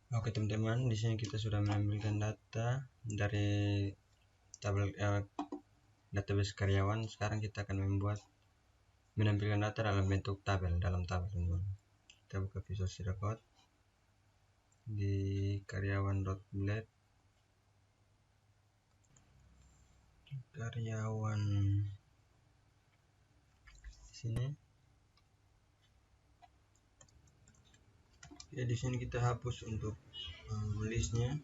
Oke teman-teman, di sini kita sudah menampilkan data dari tabel database karyawan. Sekarang kita akan menampilkan data dalam bentuk tabel, teman-teman. Kita buka Visual Studio Code di karyawan.blade, karyawan di sini. Ya, di sini kita hapus untuk listnya.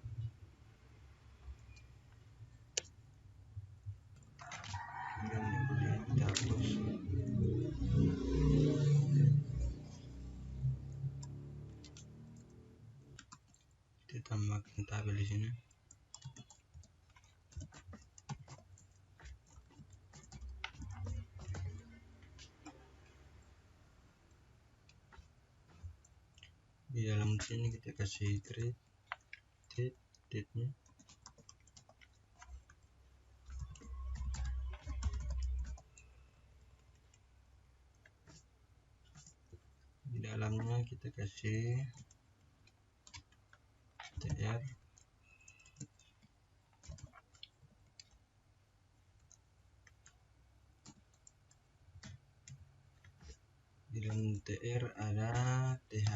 Kemudian kita hapus. Kita tambahkan tabel di sini. Di dalam sini kita kasih date-nya. Di dalamnya kita kasih tr. Di dalam tr ada th.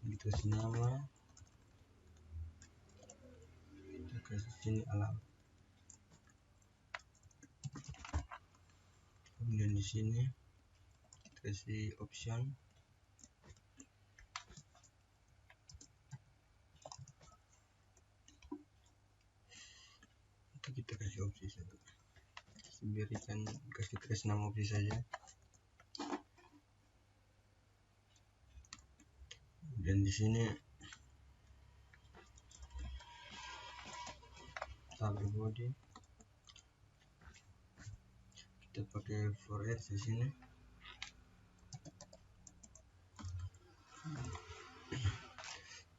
Kita kasih nama, kita kasih sini alam. Kemudian di sini kita kasih option. Itu kita kasih opsi satu. Berikan kasih nama opsi saja. Dan di sini tabel body kita pakai for each di sini.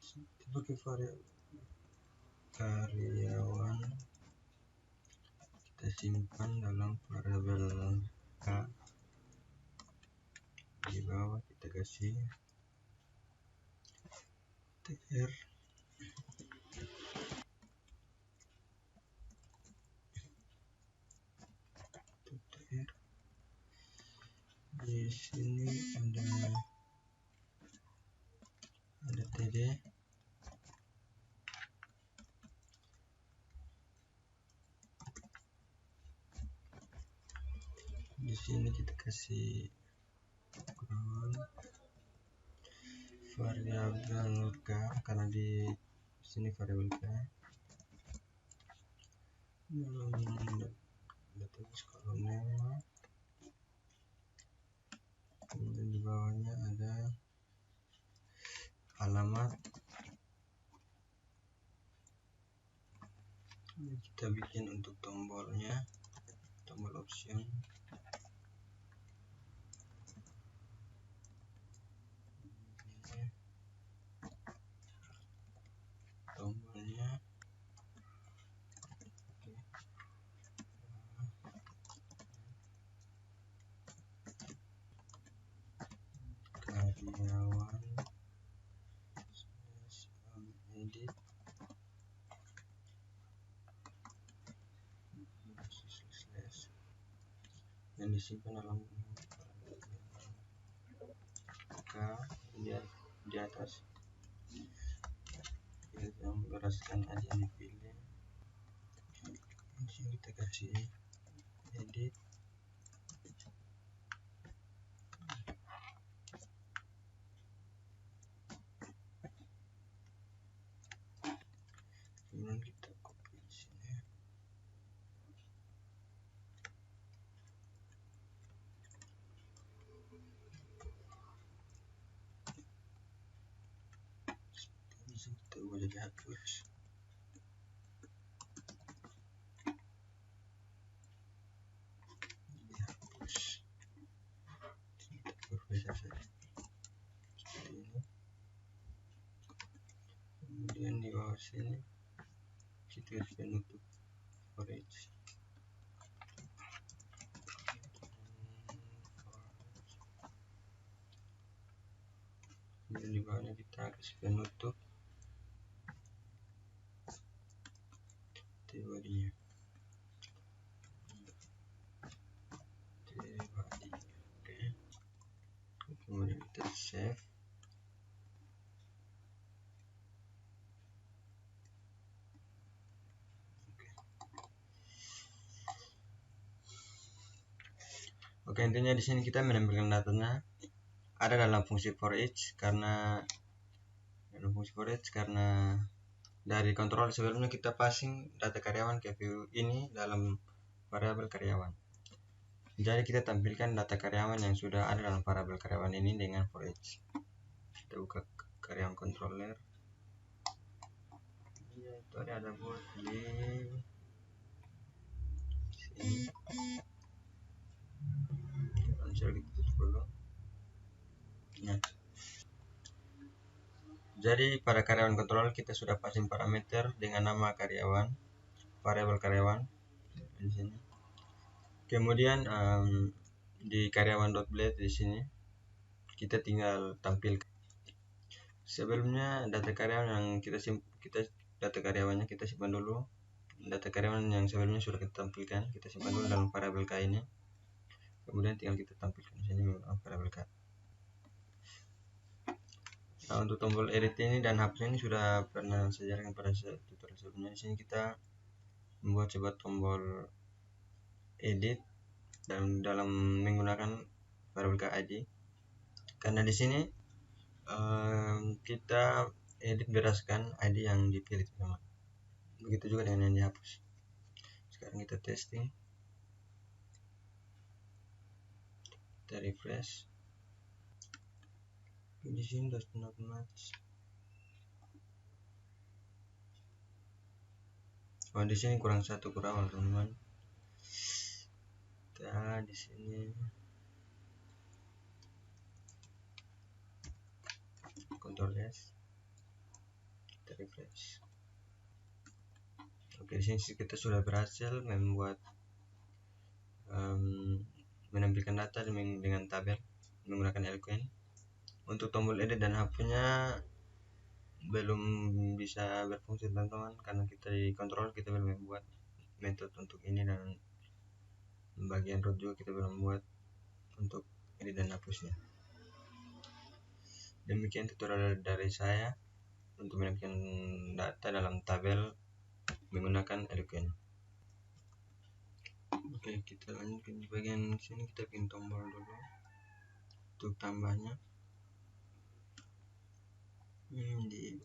Kita pakai variabel karyawan, kita simpan dalam variabel k. Di bawah kita kasih tr. Di sini ada td. Di sini kita kasih variabel k karena di sini variabel k. Dalam database kolom nama, kemudian di bawahnya ada alamat. Ini kita bikin untuk tombolnya, tombol option. Tombolnya karyawan edit dan disimpan dalam k di atas. Kita membereskan aja yang dipilih. Di sini kita kasih edit. Kemudian kita copy di sini. Bisa kita ubah jadi hapus. Kita berbeda saja seperti ini. Kemudian di bawah sini kita penutup for each. Kemudian di bawahnya kita kasih penutup bodinya. Oke. Kemudian kita save. Oke, intinya di sini kita menampilkan datanya ada dalam fungsi for each karena dari kontrol sebelumnya kita passing data karyawan ke view ini dalam variabel karyawan. Jadi kita tampilkan data karyawan yang sudah ada dalam variabel karyawan ini dengan for each. Kita buka karyawan controller. Ya, itu ada buat di sini. Langsung kita tutup dulu. Nah, jadi pada karyawan controller kita sudah passing parameter dengan nama karyawan, variabel karyawan di sini. Kemudian di karyawan.blade di sini kita tinggal tampilkan. Sebelumnya data karyawan yang data karyawannya kita simpan dulu. Data karyawan yang sebelumnya sudah kita tampilkan, kita simpan dulu dalam variabel K ini. Kemudian tinggal kita tampilkan di sini variabel K. Nah, untuk tombol edit ini dan hapus ini sudah pernah saya jelaskan pada tutorial sebelumnya. Di sini kita membuat sebuah tombol edit dalam menggunakan variabel ID. Karena di sini kita edit berdasarkan ID yang dipilih, teman. Begitu juga dengan yang dihapus. Sekarang kita testing, kita refresh. Di sini does not match. Oh, di sini kurang satu kurang, teman-teman. Kita di sini Ctrl S, kita refresh. Oke, di sini kita sudah berhasil membuat menampilkan data dengan tabel menggunakan Eloquent. Untuk tombol edit dan hapusnya belum bisa berfungsi, teman-teman, karena kita di kontrol kita belum membuat metode untuk ini, dan bagian root juga kita belum membuat untuk edit dan hapusnya. Demikian tutorial dari saya untuk menampilkan data dalam tabel menggunakan Eloquent. Oke, kita lanjut ke bagian sini. Kita bikin tombol dulu untuk tambahnya di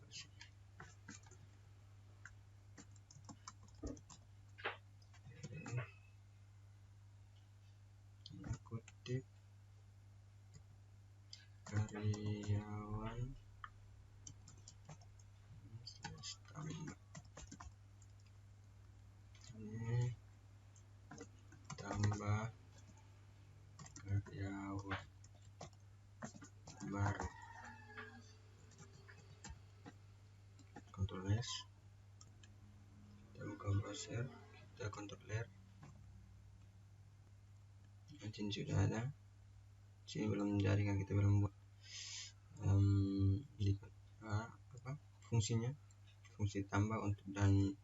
kutip karyawan tambah ini tambah karyawan baru. Ctrl S, kita buka browser, kita Ctrl R. Sini sudah ada, sini belum jadi kan, kita belum buat fungsinya, fungsi tambah untuk dan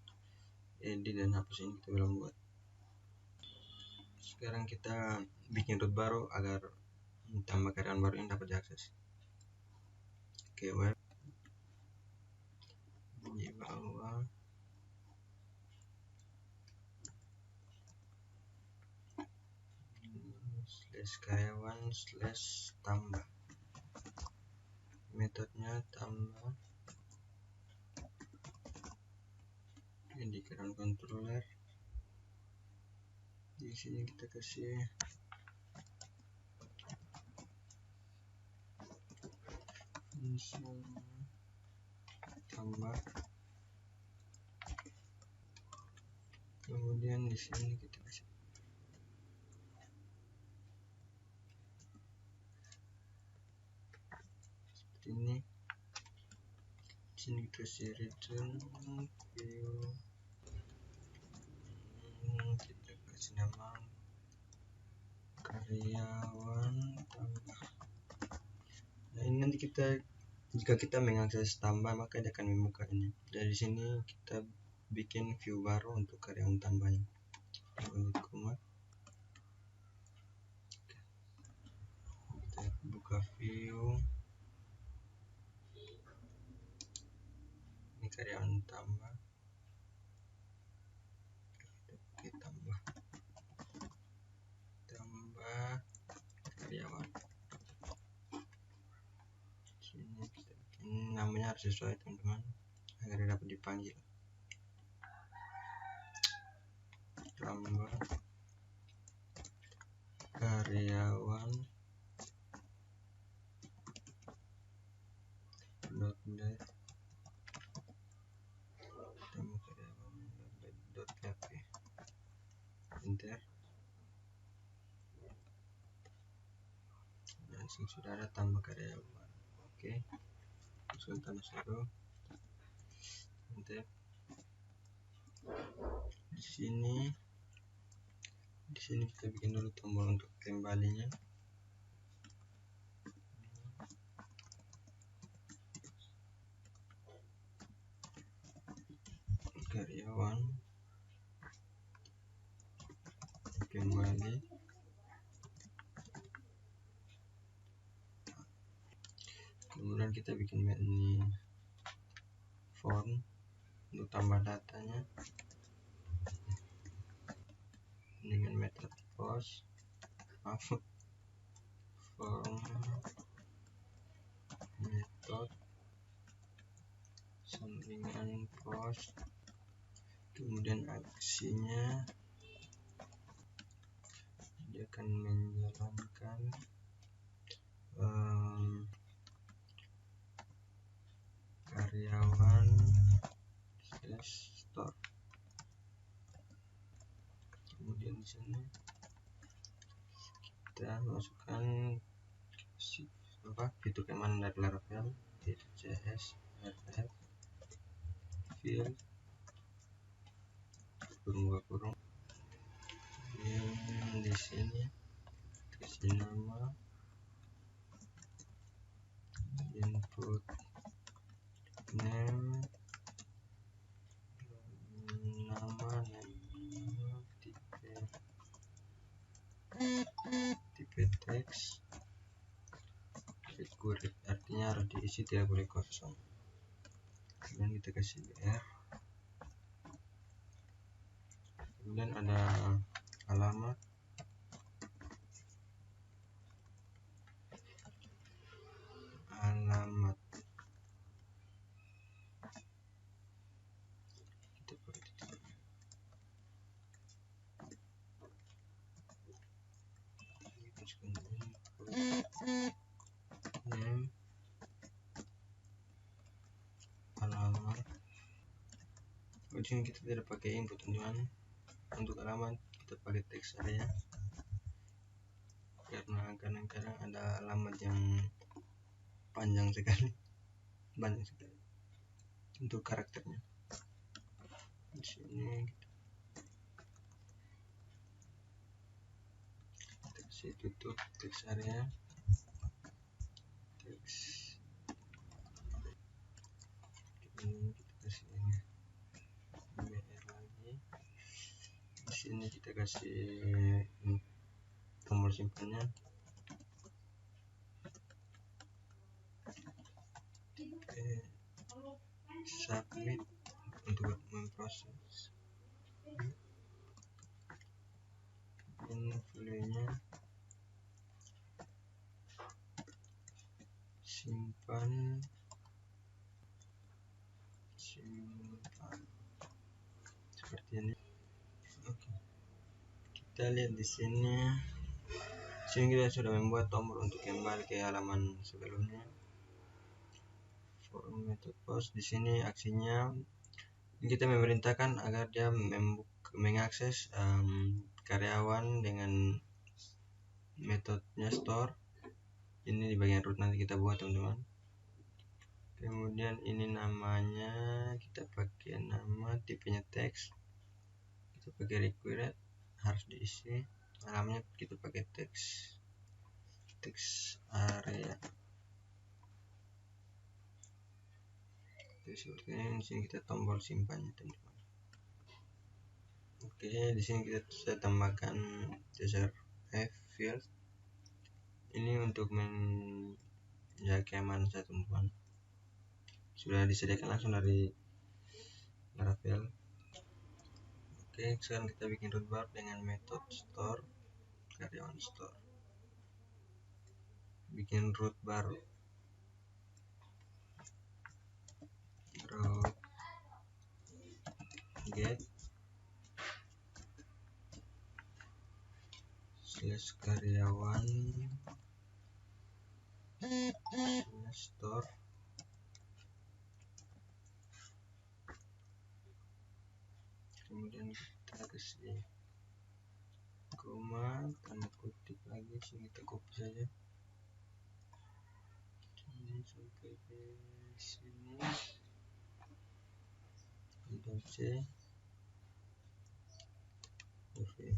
edit dan hapus ini kita belum buat. Sekarang kita bikin root baru agar tambah karyawan baru ini dapat diakses. Oke, web di bawah /karyawan /tambah, metodenya tambah di karyawan controller. Di sini kita kasih function tambah, kemudian di sini kita kasih seperti ini. Di sini kita kasih return view, kita kasih nama karyawan tambah. Nah, ini nanti kita Jika kita mengakses tambah, maka dia akan membuka ini. Jadi di sini kita bikin view baru untuk karyawan tambahnya. Kita buka view. Ini karyawan tambah. Kita tambah karyawan. Sini kita bikin namanya harus sesuai teman-teman agar dapat dipanggil. Tambah karyawan .net tambah karyawan .php. Enter. Langsung sudah ada tambah karyawan. Oke, tambah satu. Enter. Di sini kita bikin dulu tombol untuk kembalinya. Karyawan kembali. Kemudian kita bikin ini form untuk tambah datanya dengan metode post form method sampingan post. Kemudian aksinya dia akan menjalankan karyawan store. Kemudian di sini kita masukkan fitur keamanan dari Laravel, JS, RF, field, kurung. Di sini kasih nama, input name, nama tipe teks, accurate artinya harus diisi, tidak boleh kosong. Kemudian kita kasih BR. Kemudian ada alamat, kita pakai titik. Name, alamat. Di sini kita tidak pakai input teman-teman. Untuk alamat kita pakai teks area, karena kadang-kadang ada alamat yang panjang sekali, banyak sekali untuk karakternya. Di sini kita kasih tutup teks area, teks. Ini kita kasih ini BR lagi. Di sini kita kasih tombol simpannya, submit untuk memproses. Value-nya simpan seperti ini. Oke, kita lihat di sini kita sudah membuat tombol untuk kembali ke halaman sebelumnya. Form method post. Di sini aksinya kita memerintahkan agar dia mengakses karyawan dengan metodenya store. Ini di bagian root nanti kita buat teman-teman. Kemudian ini namanya kita pakai nama, tipenya teks, kita pakai required, harus diisi. Alamatnya kita pakai teks area. Terus seperti ini, di sini kita tombol simpannya teman-teman. Oke, di sini saya tambahkan user field ini untuk menjaga keamanan saya teman-teman. Sudah disediakan langsung dari Laravel. Oke, sekarang kita bikin root bar dengan metode store karyawan store. Bikin root baru, root get slash karyawan slash store. Kemudian kita kasih koma, tanda kutip lagi, sini kita copy saja ini sampai ke sini, Ctrl C, oke.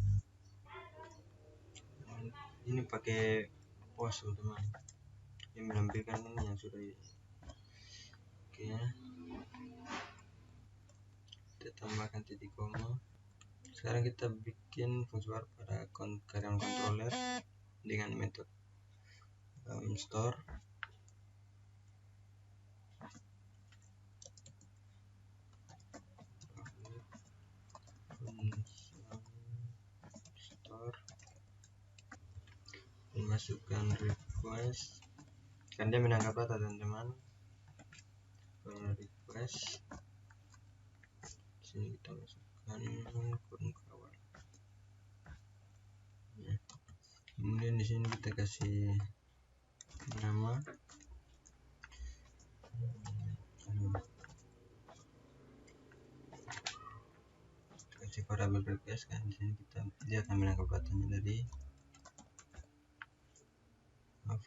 Ini pakai post teman-teman, yang menampilkan ini yang sudah oke. Kita tambahkan titik koma. Sekarang kita bikin fungsi baru pada karyawan controller dengan metode store store, masukkan request, kan dia menangkap data teman-teman. Request, sini kita masukkan kurung kawal. Nah, kemudian di sini kita kasih nama, kasih variabel request, kan di sini dia akan menangkap datanya dari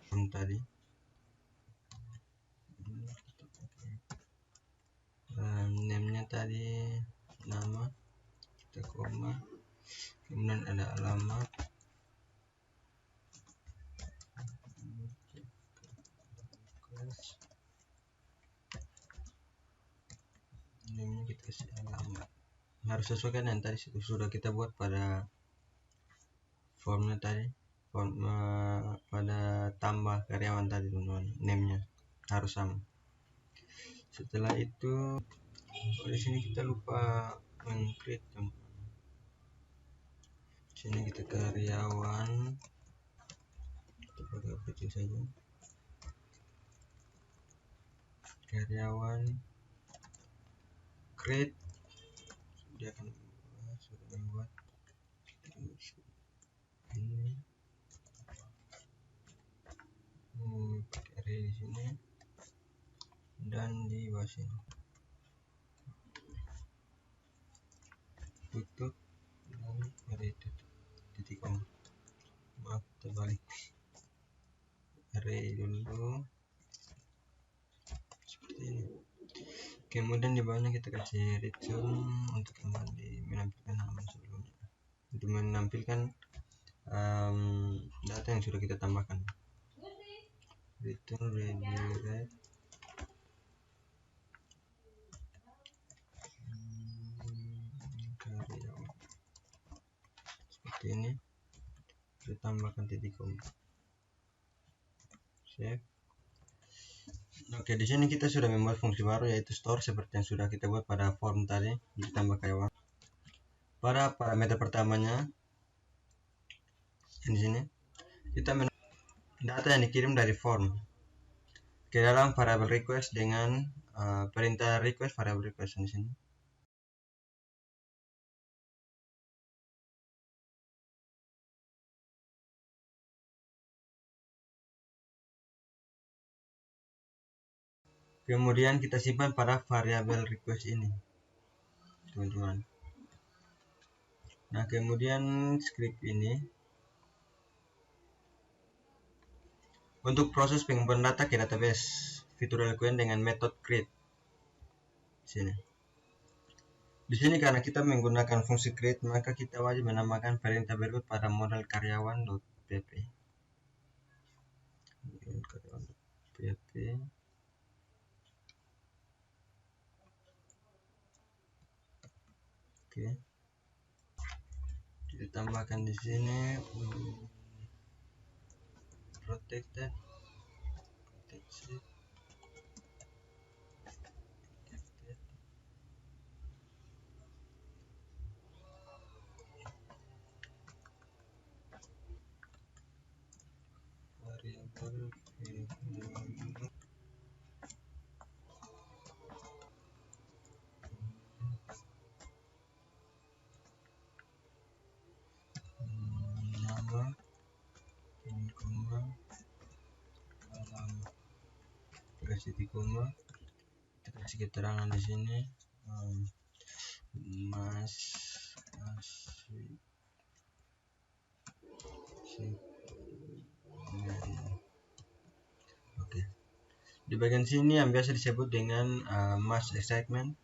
form tadi. Name-nya tadi nama, kita koma, kemudian ada alamat, name-nya kita kasih alamat, harus sesuaikan yang tadi sudah kita buat pada formnya tadi, pada tambah karyawan tadi teman-teman, name-nya harus sama. Setelah itu di sini kita lupa meng-create teman-teman. Sini kita karyawan, kita pakai kecil saja, karyawan create, dia akan sudah membuat ini pakai array di sini dan di bawah sini tutup dan array tutup titik koma, maaf terbalik, array dulu seperti ini. Kemudian di bawahnya kita kasih return untuk kembali menampilkan halaman sebelumnya, untuk menampilkan data yang sudah kita tambahkan. Return redirect karyawan, seperti ini. Kita tambahkan titik koma, save. Oke, di sini kita sudah membuat fungsi baru yaitu store seperti yang sudah kita buat pada form tadi, ditambah karyawan. Pada parameter pertamanya di sini kita data yang dikirim dari form ke dalam variabel request dengan perintah request variabel request di sini. Kemudian kita simpan pada variabel request ini, teman-teman. Nah, kemudian script ini untuk proses pengumpulan data ke database fitur Elquent dengan metode create. Sini. Di sini karena kita menggunakan fungsi create, maka kita wajib menambahkan perintah berikut pada model karyawan.pp. Karyawan.pp. Oke, kita tambahkan di sini protected variable nama koma alamat, kasih di koma, kita kasih keterangan di sini mas Oke, di bagian sini yang biasa disebut dengan mass excitement.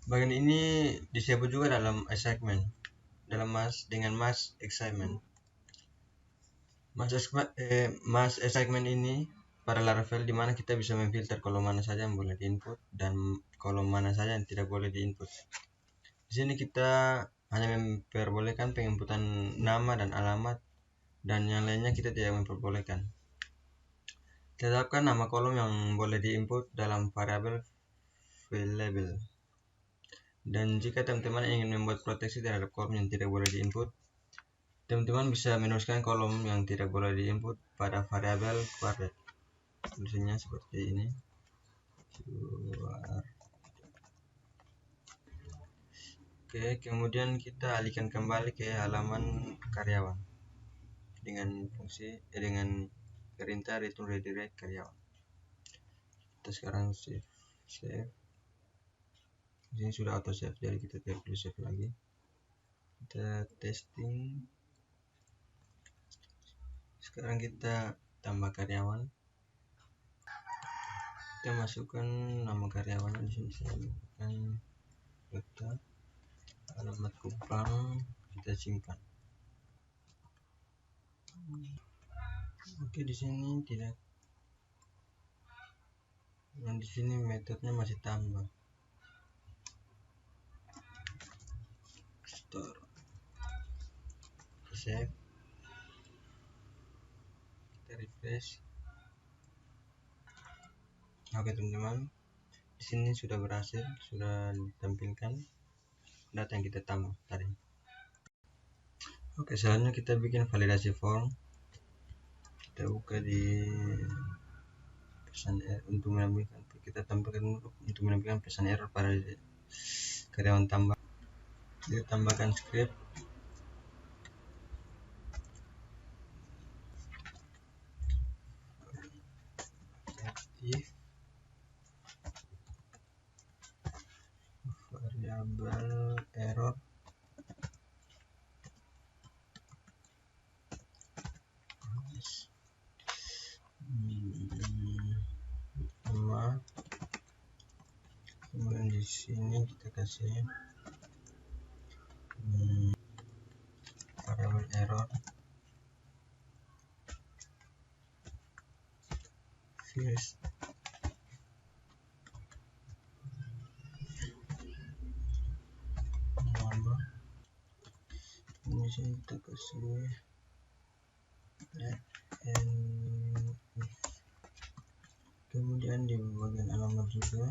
Bagian ini disebut juga dalam excitement, dalam dengan mass excitement. Mass excitement ini pada Laravel di mana kita bisa memfilter kolom mana saja yang boleh diinput dan kolom mana saja yang tidak boleh diinput. Di sini kita hanya memperbolehkan penginputan nama dan alamat, dan yang lainnya kita tidak memperbolehkan. Tetapkan nama kolom yang boleh diinput dalam variabel label. Dan jika teman-teman ingin membuat proteksi terhadap kolom yang tidak boleh diinput, teman-teman bisa menuliskan kolom yang tidak boleh diinput pada variabel quartet. Tulisannya seperti ini. Oke, kemudian kita alihkan kembali ke halaman karyawan dengan fungsi dengan perintah return redirect karyawan. Kita sekarang save. Di sini sudah auto save, jadi kita tidak perlu save lagi. Kita testing. Sekarang kita tambah karyawan. Kita masukkan nama karyawan di sini, saya masukkan kota, alamat Kupang, kita simpan. Oke, di sini tidak. Dan di sini metodenya masih tambah. Store. Save. Kita refresh. Oke teman-teman, di sini sudah berhasil, sudah ditampilkan data yang kita tambah tadi. Oke, selanjutnya kita bikin validasi form. Kita buka di pesan error untuk menampilkan, kita tampilkan untuk menampilkan pesan error pada karyawan tambah. Kita tambahkan script if variable error nama, kemudian di sini kita kasih variable error first nama, di sini kita kasih kemudian di bagian alamat juga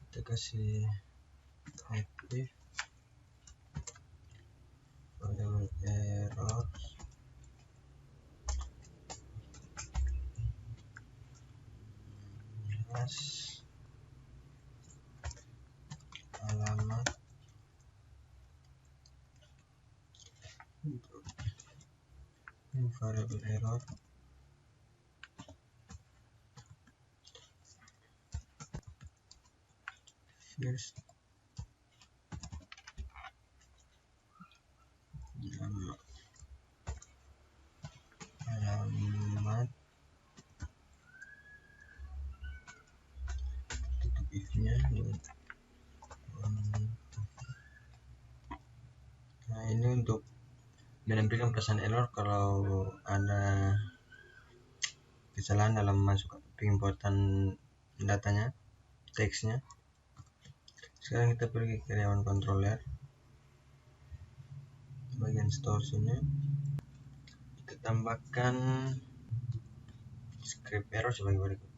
kita kasih if variable error plus alamat untuk variable error first nama, alamat, tutup if-nya. Nah, ini untuk menampilkan pesan error kalau ada kesalahan dalam masuk pengimportan datanya, teksnya. Sekarang kita pergi ke karyawan controller, bagian store sini kita tambahkan script error sebagai berikut.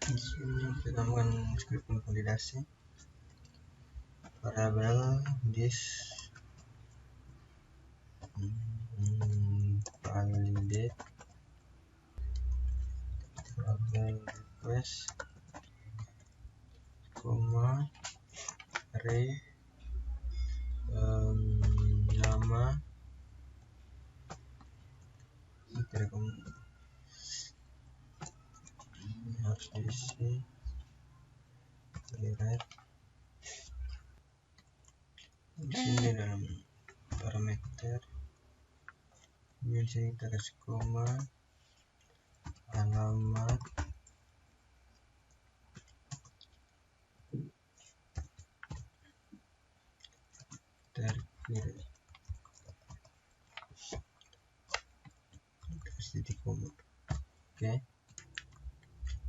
Di sini kita tambahkan script validasi variabel this validate variabel request array nama ini harus diisi delete. Di sini dalam parameter di sini kita kasih koma alamat terkira kasih titik koma.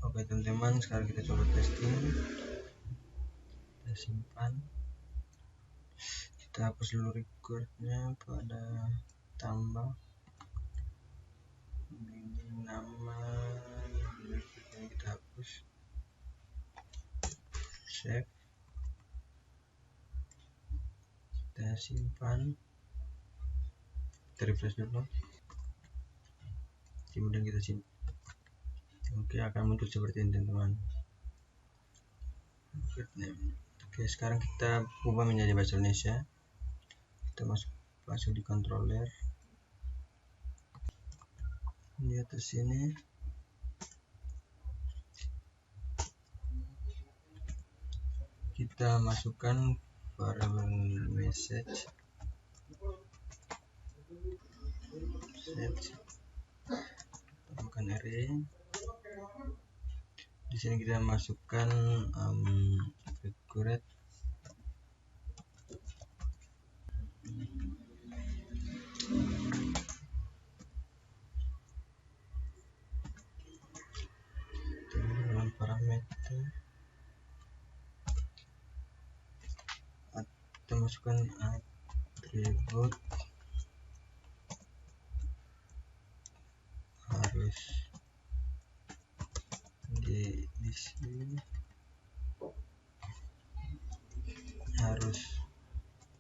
Oke teman-teman, sekarang kita coba testing. Kita simpan, kita hapus dulu recordnya pada tambah ini nama berikutnya, kita hapus, save, kita simpan, kita refresh dulu, kemudian kita simpan. Oke, akan muncul seperti ini teman-teman. Oke, sekarang kita ubah menjadi bahasa Indonesia. Kita masuk di controller di atas sini, kita masukkan variabel message tambahkan array. Di sini kita masukkan accurate dalam parameter, kita masukkan atribut harus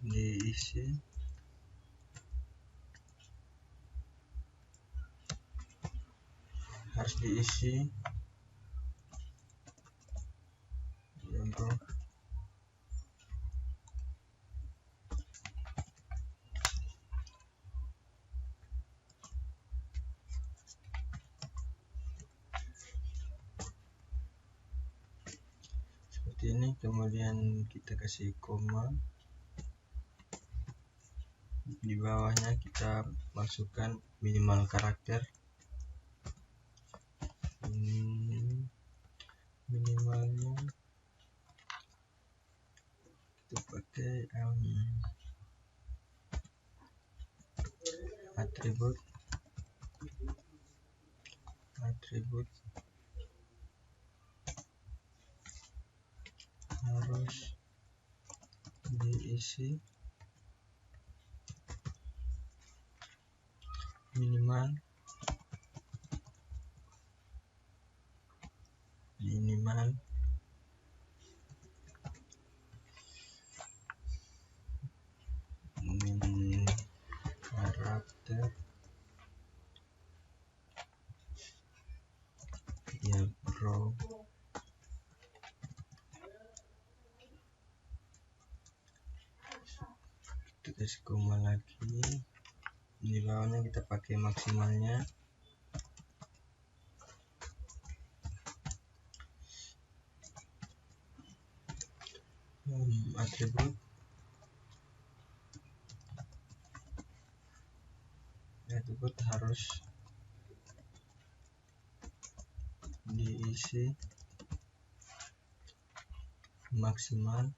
diisi, harus diisi ya bro. Seperti ini, kemudian kita kasih koma, di bawahnya kita masukkan minimal karakter, minimalnya kita pakai atribut harus diisi minimal karakter ya bro. Kita kasih koma lagi, di bawahnya kita pakai maksimalnya, atribut harus diisi maksimal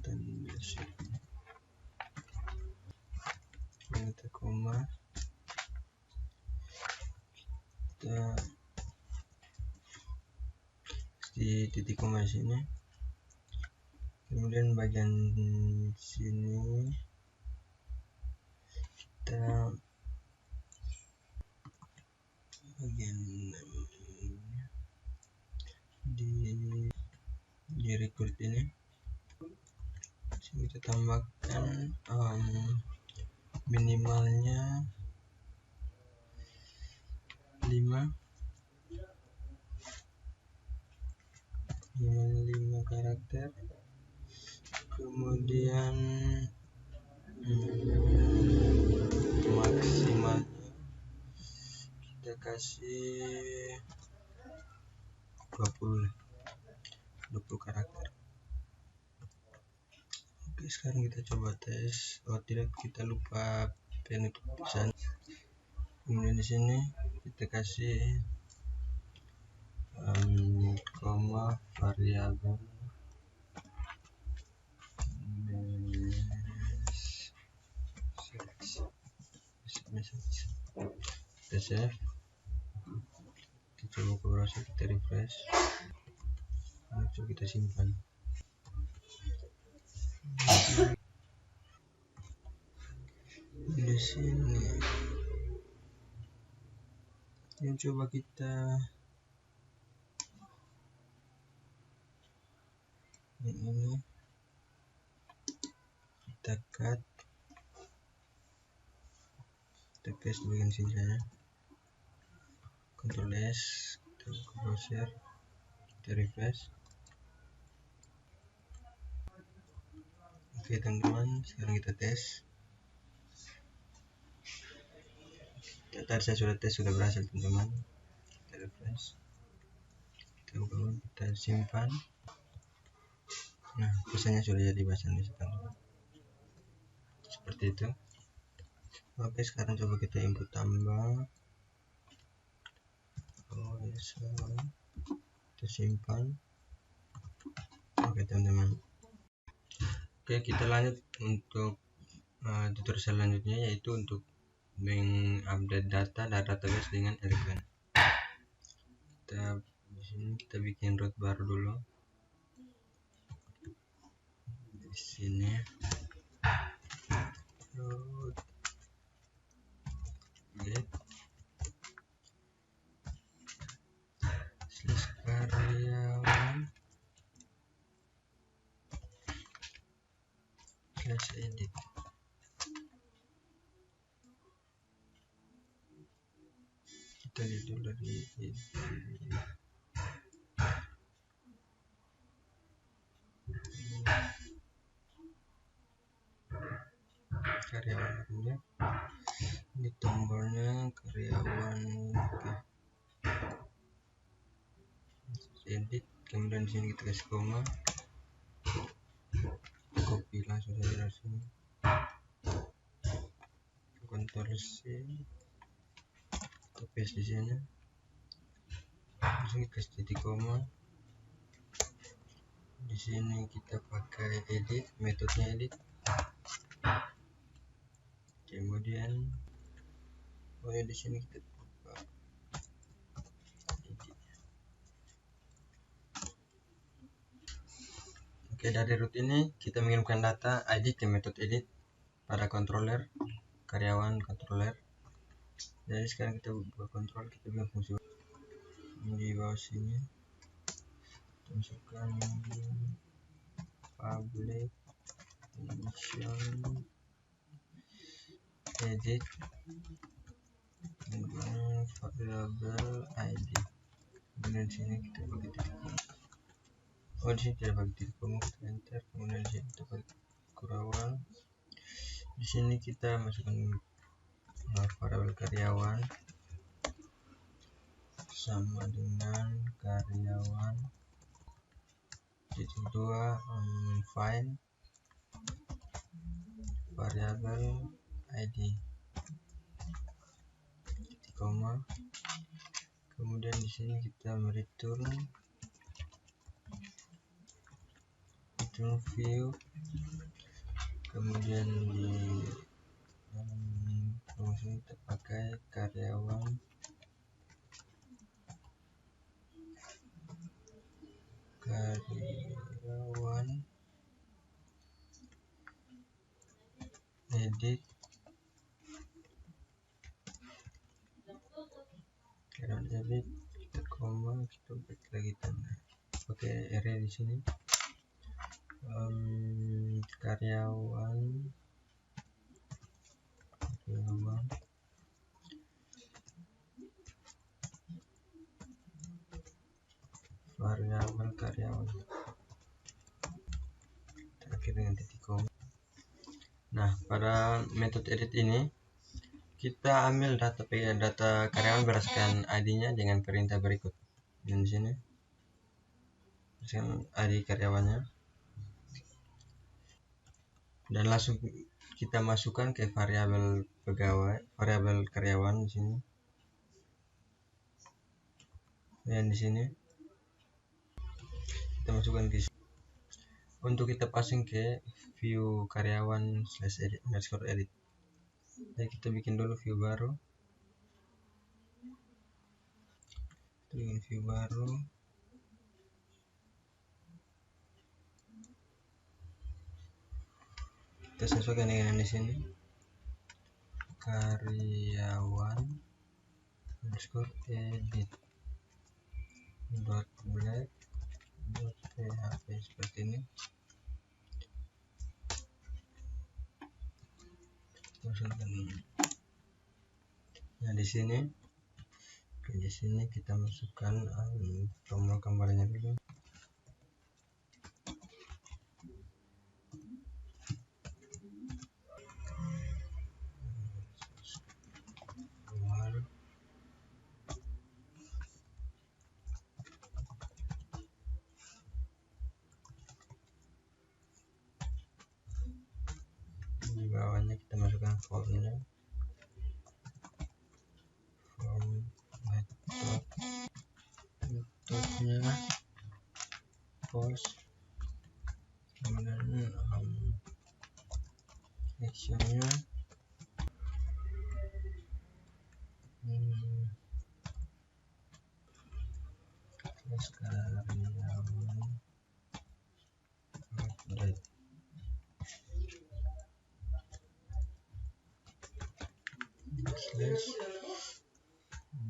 dan basic. Kita koma, kita di titik koma sini, kemudian bagian sini kita bagian di record ini kita tambahkan minimalnya 5 karakter, kemudian maksimalnya kita kasih 20 karakter. Oke, sekarang kita coba tes. Oh tidak, kita lupa penutup tulisan. Kemudian di sini kita kasih koma variabel message. Kita save, kita coba ke browser, kita refresh, coba kita simpan. Di sini yang coba kita ini kita cut, kita paste bagian sini saja, Ctrl S, kita buka browser, kita refresh. Oke teman-teman, sekarang kita tes. Tadi saya sudah tes, sudah berhasil teman-teman. Kita refresh, kita buka, kita simpan. Nah, pesannya sudah jadi bahasa Indonesia teman-teman, seperti itu. Oke, sekarang coba kita input tambah. Kita simpan. Oke teman-teman, oke kita lanjut untuk tutorial selanjutnya, yaitu untuk mengupdate data dari database dengan elegan. Kita di sini kita bikin root baru dulu. Di sini root get slash karyawan slash edit. Kita lihat dulu dari karyawannya, ini tombolnya karyawan. Edit, kemudian di sini kita kasih koma, copy langsung saja dari sini, Ctrl C, kita paste di sini, langsung kita kasih titik koma. Di sini kita pakai edit, metodenya edit, kemudian di sini kita buka edit. Oke, dari root ini kita mengirimkan data ID ke metode edit pada controller karyawan controller. Jadi sekarang kita buka kontrol, kita buka fungsi di bawah sini, kita masukkan public function edit kemudian variable ID, kemudian di sini kita bagi titik koma. Di sini tidak bagi titik koma, kita enter, kemudian di sini kita bagi kurang. Di sini kita masukkan variabel karyawan sama dengan karyawan titik 2 find variabel ID titik koma, kemudian di sini kita mereturn itu langsung view, kemudian di langsung kita pakai karyawan edit kita koma, kita buat lagi tanda pakai area di sini. Karyawan variabel karyawan terakhir dengan titik koma. Nah, pada metode edit ini kita ambil data karyawan berdasarkan ID-nya dengan perintah berikut. Dan di sini misalkan ID karyawannya, dan langsung kita masukkan ke variabel karyawan di sini. Dan di sini kita masukkan ke sini. Untuk kita passing ke view karyawan /edit. Jadi kita bikin dulu view baru. Kita sesuaikan dengan di sini. Karyawan _edit .black.php seperti ini. Nah, di sini kita masukkan tombol gambarnya dulu. Di bawahnya kita masukkan formnya, metodenya post, kemudian actionnya karyawan update.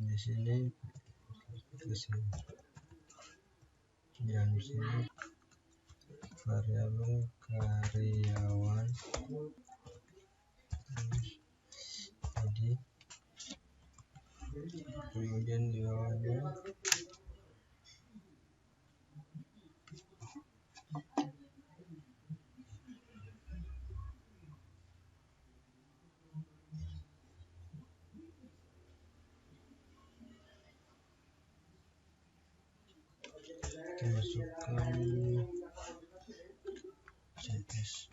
Di sini dan di sini variabel karyawan jadi, kemudian di bawahnya kita masukkan CSS.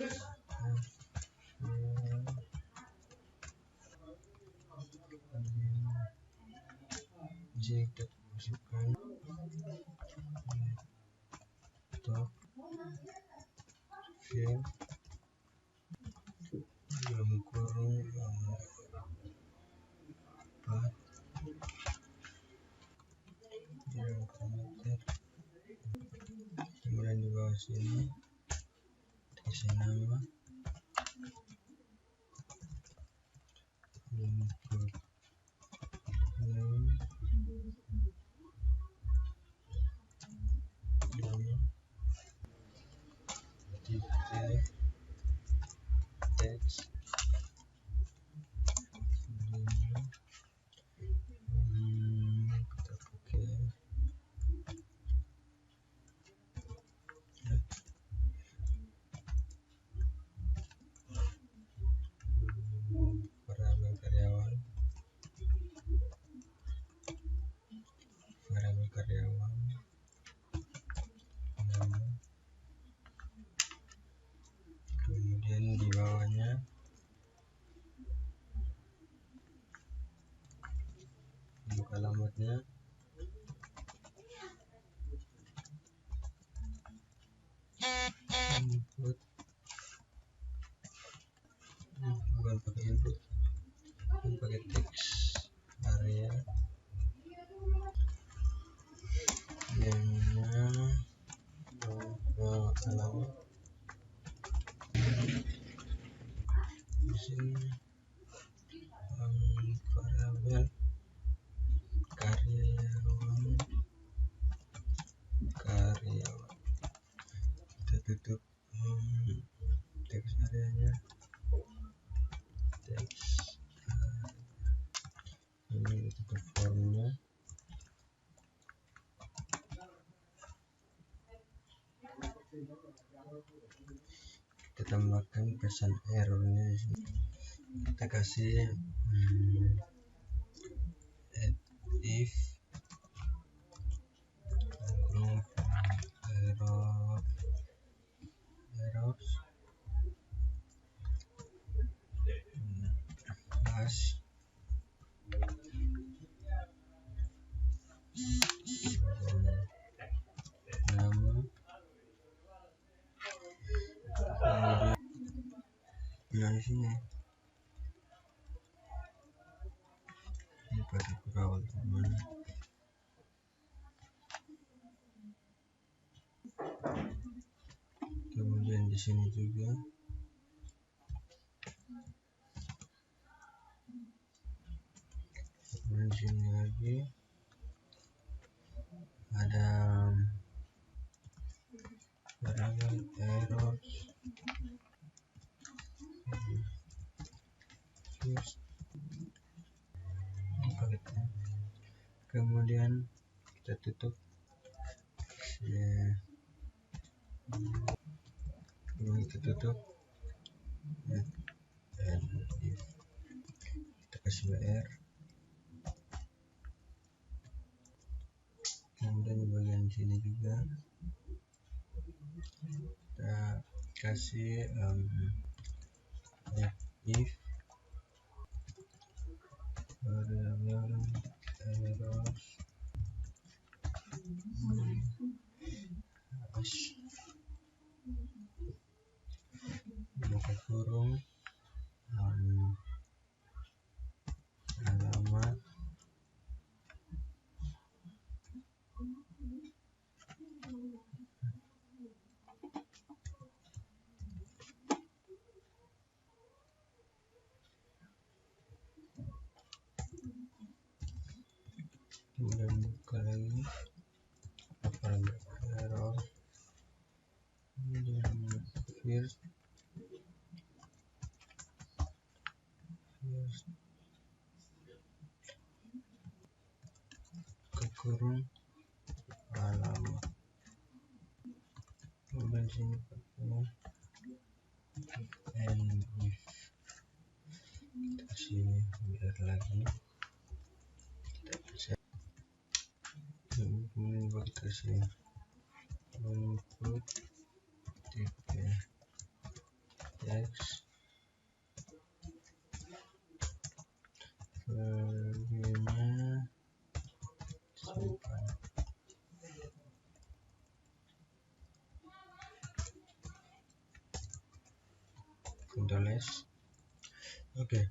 Di sini kita masukkan top view dalam kurung 4 kemudian di bawah sini kasih nama input text kita pakai variabel karyawan nama, kemudian di bawahnya untuk alamatnya alamat. Di sini variabel karyawan kita tutup teks areanya, teks ini tutup formnya. Kita tambahkan pesan errornya di sini. Kita kasih if errors hash nama, kemudian di sini ini pakai pegawai teman. Kemudian di sini juga di sini lagi ada variabel errors first. Kemudian kita tutup ya. Kemudian kita tutup dan if kita kasih BR. Kemudian di bagian sini juga kita kasih if variabel errors buka kurung alamat kemudian buka lagi variabel error, kemudian first ke kurung alamat. Kemudian sini pakai and if kita kasih biar lagi kita bisa. Kemudian kita kasih input tipe teks valuenya simpan. Ctrl S. Oke.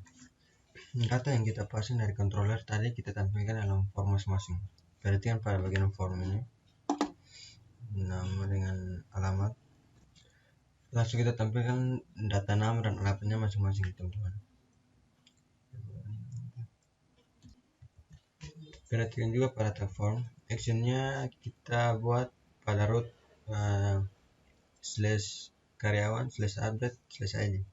Data yang kita pasang dari controller tadi kita tampilkan dalam form masing-masing. Perhatikan pada bagian form ini, nama dengan alamat. Langsung kita tampilkan data nama dan alamatnya masing-masing, teman-teman. Perhatikan juga pada tab form, actionnya kita buat pada root slash karyawan slash update slash id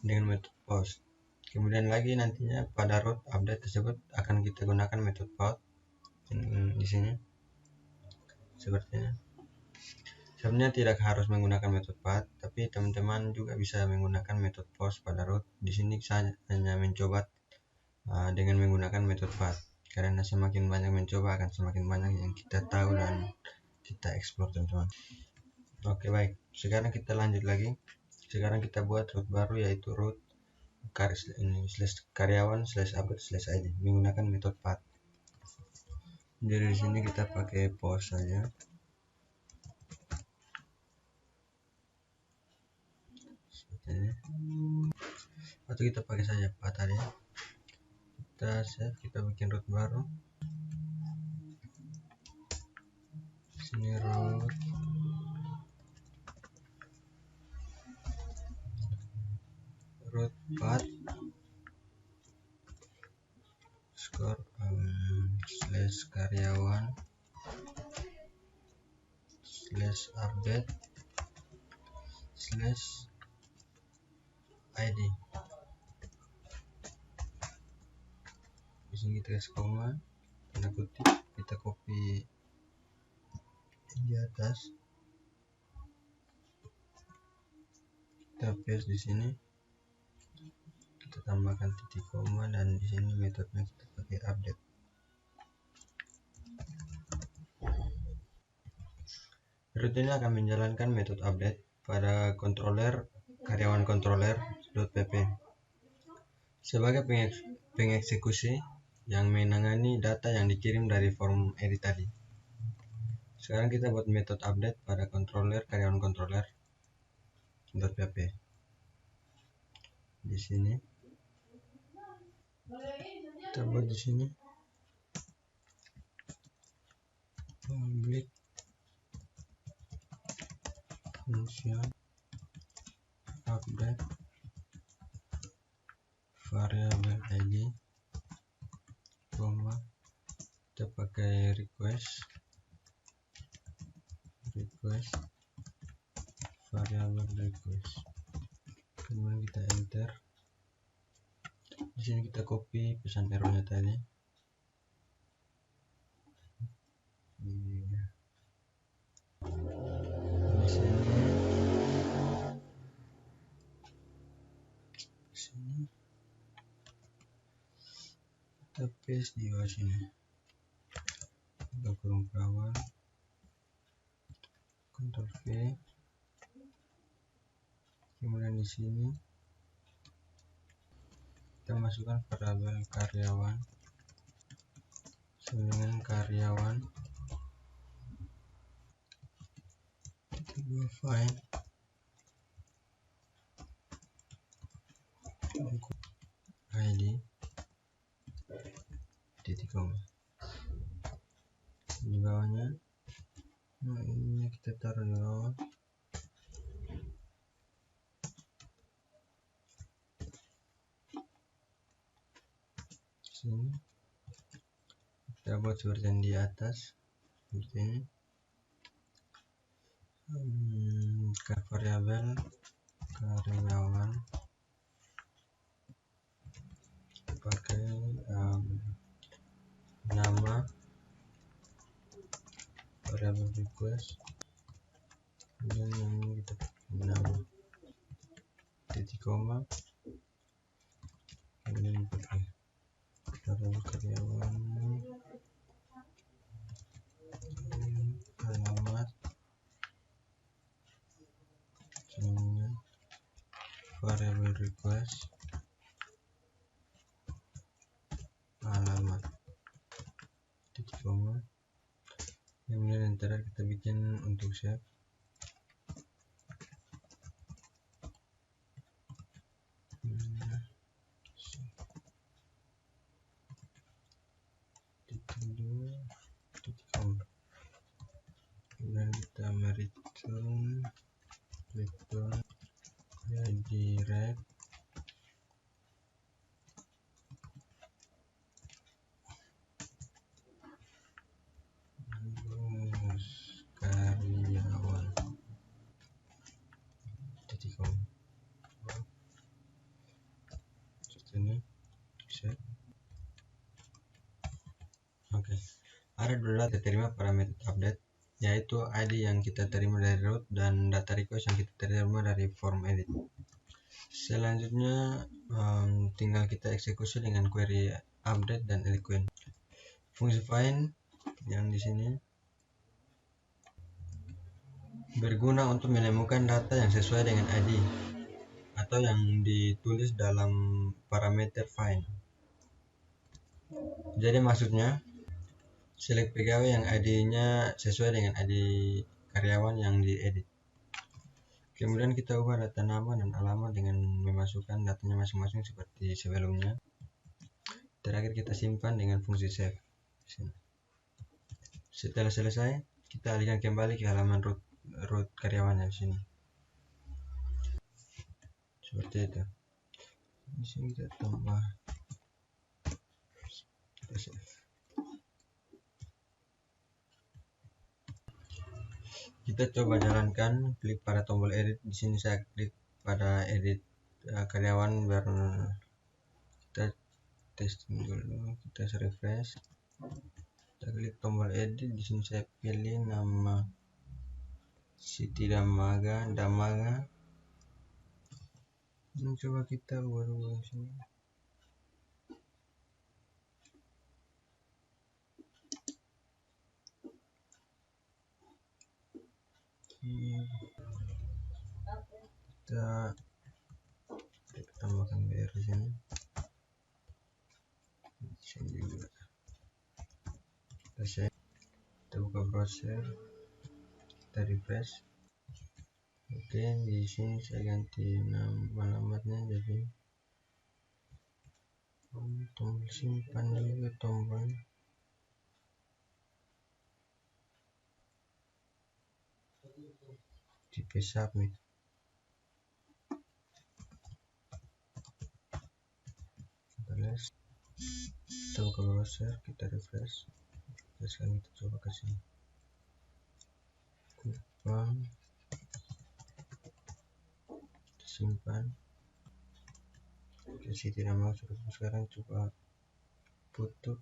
dengan metode post. Kemudian lagi nantinya pada root update tersebut akan kita gunakan metode post di sini sepertinya. Sebenarnya tidak harus menggunakan metode path, tapi teman-teman juga bisa menggunakan metode post pada root. Di sini saya hanya mencoba dengan menggunakan metode path, karena semakin banyak mencoba akan semakin banyak yang kita tahu dan kita explore, teman-teman. Oke, baik, sekarang kita lanjut lagi. Sekarang kita buat root baru, yaitu root slash karyawan slash update slash id menggunakan metode path. Jadi di sini kita pakai post saja. Atau kita pakai saja path tadi. Kita save, kita bikin root baru. Sini root /update /id. Di sini kita kasih koma, tanda kutip, kita copy di atas, kita paste di sini, kita tambahkan titik koma, dan di sini metodenya kita pakai update. Root ini akan menjalankan metode update pada controller karyawan controller.pp sebagai pengeksekusi yang menangani data yang dikirim dari form edit tadi. Sekarang kita buat metode update pada controller karyawan controller.pp. Di sini kita buat di sini public function update variable id, koma, kita pakai request variable request, kemudian kita enter. Di sini kita copy pesan errornya tadi. Di sini kita paste di bawah sini, kita kurung kawan, Ctrl V, kemudian di sini kita masukkan variabel karyawan dengan karyawan, kita buat file id titik koma. Di bawahnya, nah ini kita taruh di bawah. Sini kita buat seperti yang di atas, seperti ini. Ke variabel karyawan pakai nama variabel request, dan yang kita nama titik koma, kemudian pakai variabel karyawan alamat, kemudian variabel request alamat titik koma, kemudian yang terakhir kita bikin untuk save. Kemudian kita return direct karyawan titik com. Seperti ini. Set. Oke, ada dua data terima pada metode update, yaitu ID yang kita terima dari root dan data request yang kita terima dari form edit. Selanjutnya tinggal kita eksekusi dengan query update dan eloquent. Fungsi find yang di sini berguna untuk menemukan data yang sesuai dengan ID atau yang ditulis dalam parameter find. Jadi maksudnya select pegawai yang ID-nya sesuai dengan ID karyawan yang diedit. Kemudian kita ubah data nama dan alamat dengan memasukkan datanya masing-masing seperti sebelumnya. Terakhir kita simpan dengan fungsi save. Setelah selesai, kita alihkan kembali ke halaman root karyawannya di sini. Seperti itu. Di sini kita tambah, kita save. Kita coba jalankan, klik pada tombol edit. Di sini saya klik pada edit karyawan biar kita testing dulu. Kita refresh, kita klik tombol edit. Di sini saya pilih nama Siti Damaga. Ini coba kita buat sini. Kita tambahkan BR di sini. Juga kita buka browser, kita refresh. Oke, di sini saya ganti nama alamatnya jadi tombol simpan juga, tombol tipe submit. Kita buka browser, kita refresh. Sekarang kita coba ke sini, kupon, simpan. Oke, Siti nama sudah. Sekarang coba tutup.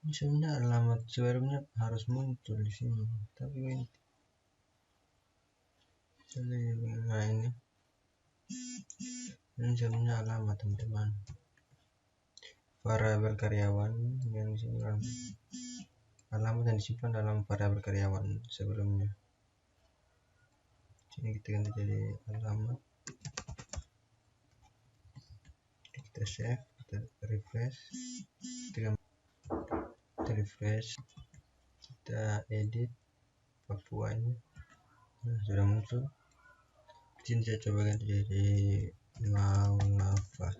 Ini sebenarnya alamat sebelumnya harus muncul di sini, tapi ini sebenarnya alamat teman-teman. Variabel karyawan yang di sini alamat yang disimpan dalam variabel karyawan sebelumnya. Sini kita ganti jadi alamat. Kita save, kita refresh, kita refresh, kita edit Papua ini. Nah, sudah muncul. Sini saya coba ganti jadi Maulava.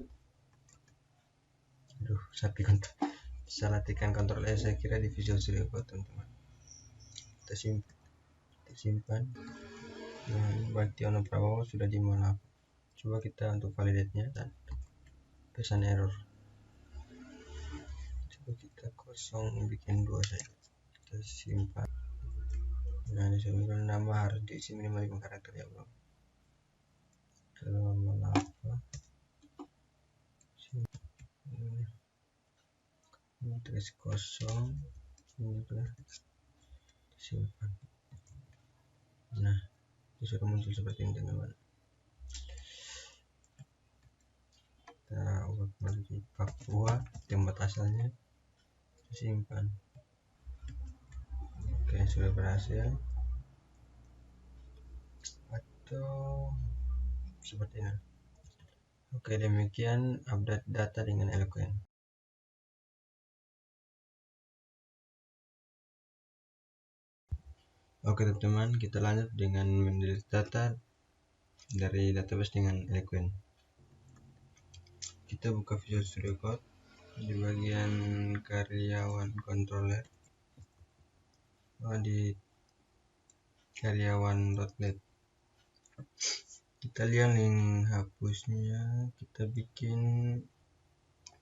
Aduh, salah tekan Ctrl S, saya kira di Visual Studio Code teman-teman. Kita simpan. Nah, Baktiono Prabowo sudah di Maulava. Coba kita untuk validate-nya dan pesan error. Coba kita kosong, bikin 2 saja. Kita simpan. Nah, di sini nama harus diisi minimal 5 karakter ya bro. Kalau Maulava ini tulis kosong, ini juga simpan. Nah, itu sudah muncul seperti ini teman-teman. Kita ubah kembali di Papua, tempat asalnya, simpan. Oke, sudah berhasil. Atau seperti ini. Oke, demikian update data dengan Eloquent. Oke teman-teman, kita lanjut dengan mendelete data dari database dengan Eloquent. Kita buka Visual Studio Code di bagian karyawan controller, di karyawan.net. Kita lihat link hapusnya, kita bikin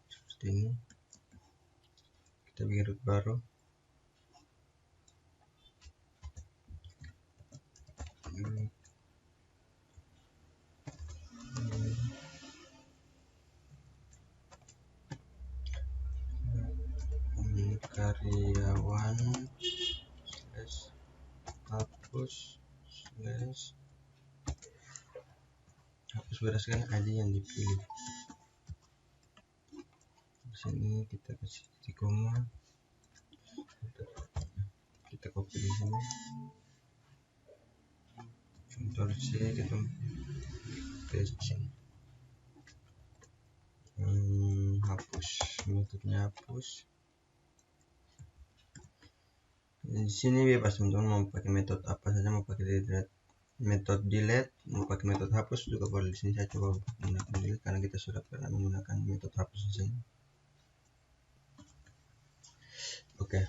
seperti ini. Kita bikin root baru. Karyawan hapus berdasarkan ID yang dipilih. Di sini kita kasih titik koma, kita copy di sini, Ctrl C, kita paste. Hapus, metodenya hapus. Di sini bebas teman-teman mau pakai metode apa saja, mau pakai metode delete, mau pakai metode hapus juga boleh. Di sini saya coba menggunakan delete karena kita sudah pernah menggunakan metode hapus di sini. Oke.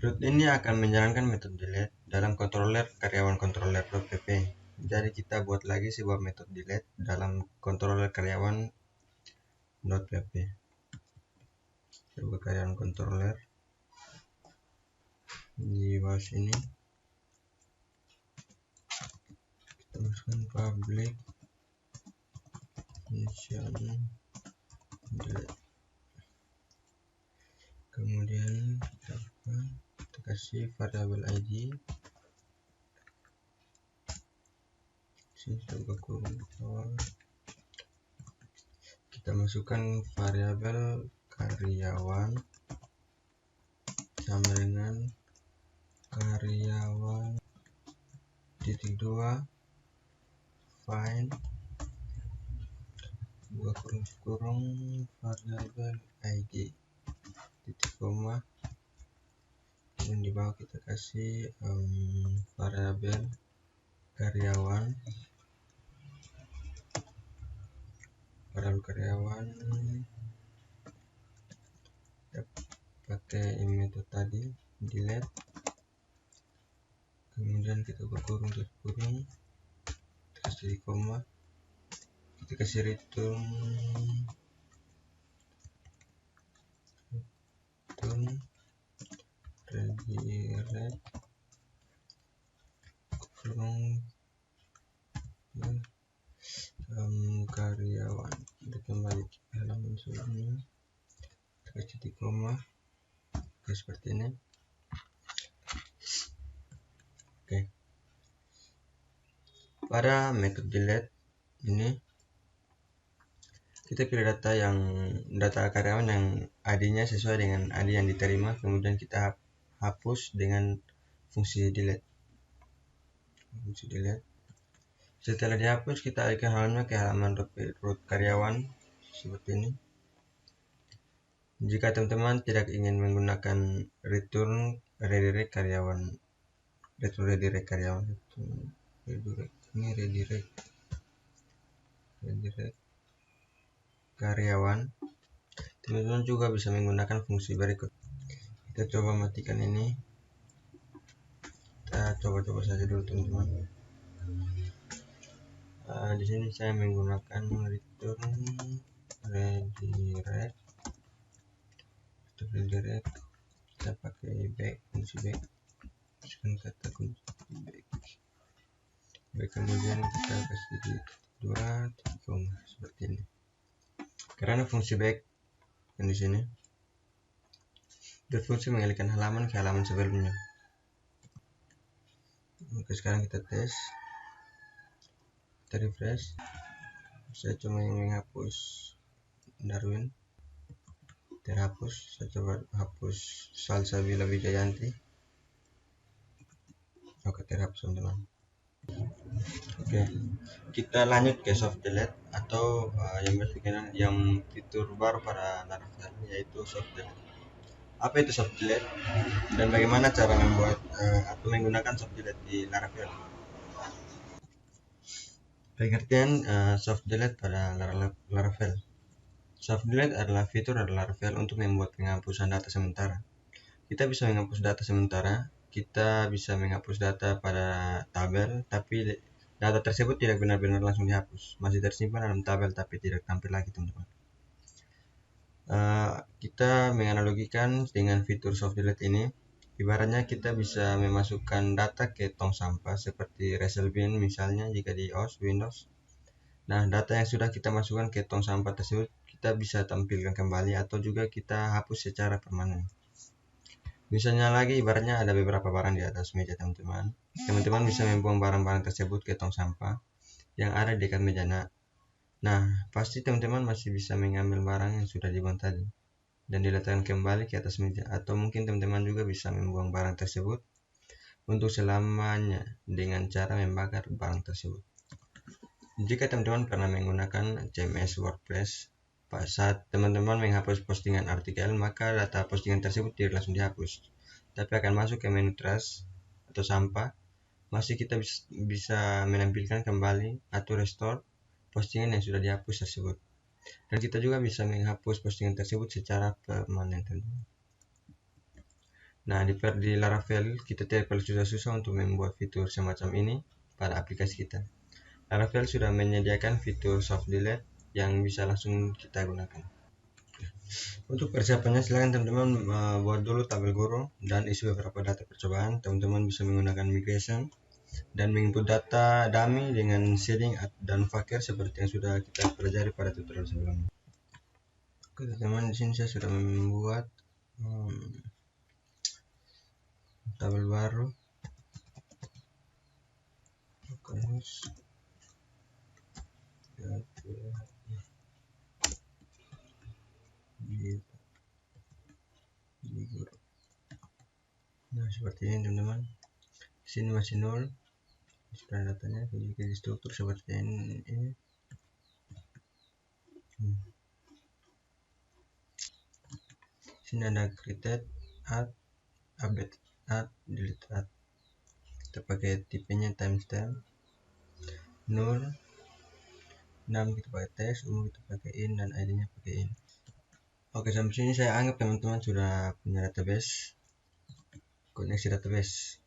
Root ini akan menjalankan metode delete dalam controller karyawan controller.pp. Jadi kita buat lagi sebuah metode delete dalam controller karyawan.pp. kita buka karyawan controller di bawah sini, kita masukkan public initial delete, kemudian kita kasih variabel id, sini kita buka kurung bawah, kita masukkan variabel karyawan sama dengan karyawan titik 2 find buka kurung variabel id titik koma, dan di bawah kita kasih variabel karyawan kita pakai metode tadi delete, kemudian kita buka kurung kita kasih koma, kita kasih return redirect kurung karyawan, kita kembali ke halaman sebelumnya, kita kasih titik koma, seperti ini. Oke. Pada metode delete ini kita pilih data karyawan yang ID-nya sesuai dengan ID yang diterima, kemudian kita hapus dengan fungsi delete. Setelah dihapus, kita alihkan halaman ke halaman root karyawan seperti ini. Jika teman-teman tidak ingin menggunakan return redirect karyawan, teman-teman juga bisa menggunakan fungsi berikut. Kita coba matikan ini, kita coba saja dulu teman-teman. Di sini saya menggunakan return redirect, kita pakai fungsi back, kata kunci back, kemudian kita kasih di 2 seperti ini. Karena fungsi back yang di sini berfungsi mengalihkan halaman ke halaman sebelumnya. Oke, sekarang kita tes, kita refresh. Saya cuma menghapus Darwin, terhapus. Saya coba hapus Salsabila Wijayanti. Oke, terhapus teman-teman. Oke, kita lanjut ke soft delete atau yang fitur baru pada Laravel, yaitu soft delete. Apa itu soft delete dan bagaimana cara membuat atau menggunakan soft delete di Laravel? Pengertian soft delete pada Laravel. Soft delete adalah fitur dari Laravel untuk membuat penghapusan data sementara. Kita bisa menghapus data sementara, kita bisa menghapus data pada tabel, tapi data tersebut tidak benar-benar langsung dihapus, masih tersimpan dalam tabel tapi tidak tampil lagi teman-teman. Kita menganalogikan dengan fitur soft delete ini, ibaratnya kita bisa memasukkan data ke tong sampah seperti Resell bin misalnya jika di OS Windows. Nah, data yang sudah kita masukkan ke tong sampah tersebut kita bisa tampilkan kembali atau juga kita hapus secara permanen. Misalnya lagi, ibaratnya ada beberapa barang di atas meja teman-teman. Teman-teman bisa membuang barang-barang tersebut ke tong sampah yang ada di dekat meja. Nah, pasti teman-teman masih bisa mengambil barang yang sudah dibuang tadi dan diletakkan kembali ke atas meja. Atau mungkin teman-teman juga bisa membuang barang tersebut untuk selamanya dengan cara membakar barang tersebut. Jika teman-teman pernah menggunakan CMS WordPress, saat teman-teman menghapus postingan artikel, maka data postingan tersebut tidak langsung dihapus, tapi akan masuk ke menu trash atau sampah. Masih kita bisa menampilkan kembali atau restore postingan yang sudah dihapus tersebut. Dan kita juga bisa menghapus postingan tersebut secara permanen. Nah, di Laravel kita tidak perlu susah-susah untuk membuat fitur semacam ini pada aplikasi kita. Laravel sudah menyediakan fitur soft delete yang bisa langsung kita gunakan. Untuk persiapannya silahkan teman-teman buat dulu tabel guru dan isi beberapa data percobaan. Teman-teman bisa menggunakan migration dan menginput data dummy dengan shading dan fakir seperti yang sudah kita pelajari pada tutorial sebelumnya. Oke teman-teman, di sini saya sudah membuat tabel baru. Oke. Nah seperti ini teman-teman. Di sini masih 0. Sudah datanya jadi struktur seperti ini. Sini ada create, add, update, add, delete, add. Kita pakai tipenya timestamp 0, 6 kita pakai teks, umum kita pakai in, dan id nya pakai in. Oke, sampai sini saya anggap teman-teman sudah punya database, koneksi database.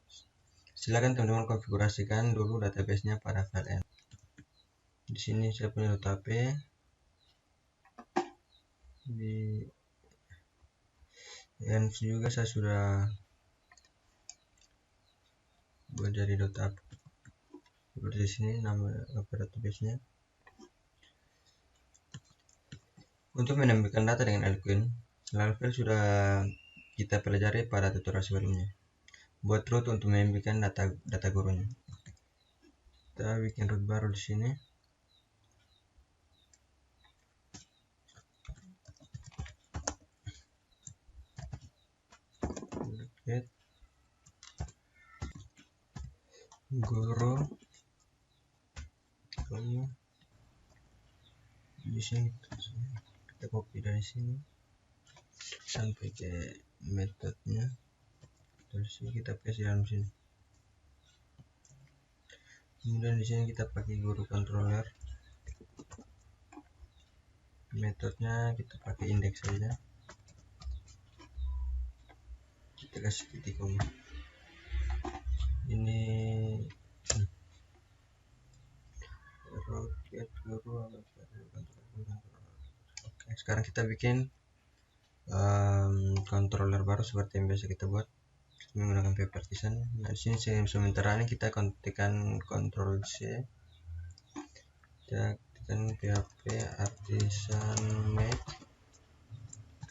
Silakan teman-teman konfigurasikan dulu database-nya pada file env. Di sini saya punya .php, di env juga saya sudah buat dari .php. Seperti di sini nama database-nya. Untuk menampilkan data dengan Lqueen, Laravel sudah kita pelajari pada tutorial sebelumnya. Buat root untuk menampilkan data gurunya. Kita bikin root baru di sini. Guru kamu di sini kita copy dari sini sampai ke metodenya, dari sini kita paste dalam sini. Kemudian di sini kita pakai guru controller, metodenya kita pakai index saja, kita kasih titik koma. Ini rocket guru. Oke, sekarang kita bikin controller baru seperti yang biasa kita buat menggunakan PHP Artisan. Nah, di sini sementara ini kita tekan Ctrl C, kita tekan PHP Artisan make,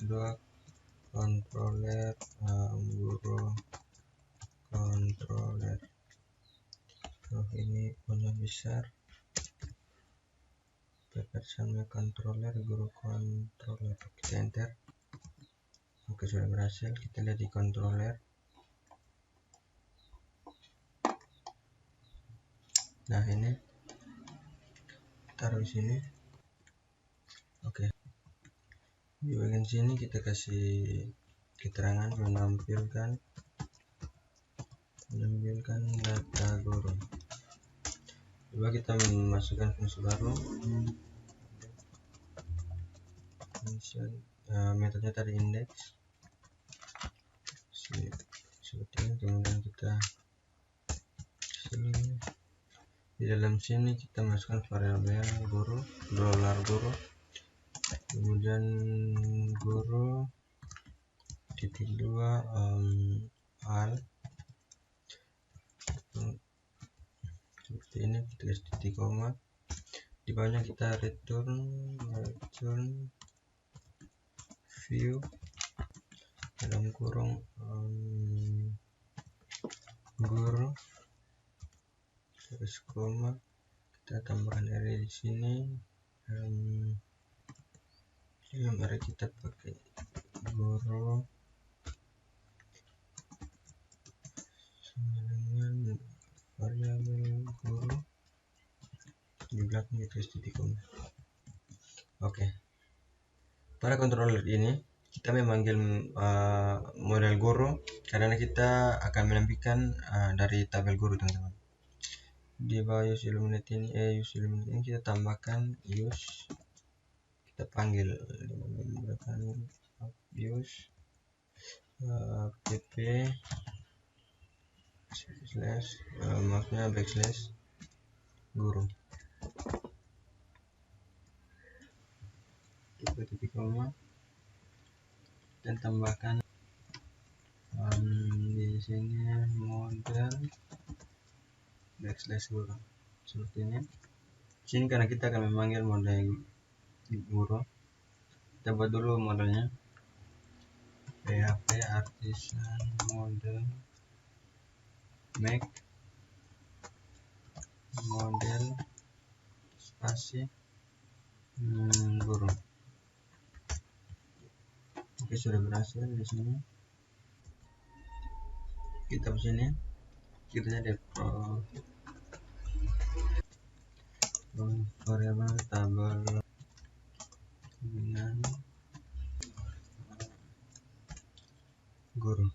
kedua controller guru controller. Ini punya besar, PHP Artisan make controller guru controller. Kita enter. Oke, sudah berhasil. Kita lihat di controller. Nah, ini taruh di sini. Oke. Di bagian sini kita kasih keterangan menampilkan data guru. Coba kita memasukkan fungsi baru. Metodenya tadi index. Seperti ini. Kemudian kita sini. Di dalam sini kita masukkan variabel guru, $guru, kemudian guru titik 2 al, seperti ini. Kita kasih titik koma, di bawahnya kita return view dalam kurung guru terus koma, kita tambahkan array di sini. Mari kita pakai guru dengan variabel guru, di belakang kita titik koma. Oke. Pada controller ini kita memanggil model guru karena kita akan menampilkan dari tabel guru teman-teman. Di bawah use illuminate ini kita tambahkan use, kita panggil menggunakan use pp slash maksudnya backslash guru, kita titik koma, dan tambahkan di sini model backslash guru seperti ini. Sini karena kita akan memanggil model guru, kita buat dulu modelnya PHP artisan model make model spasi guru. Oke, sudah berhasil. Di sini kita di sini kita jadi variabel tabel dengan guru,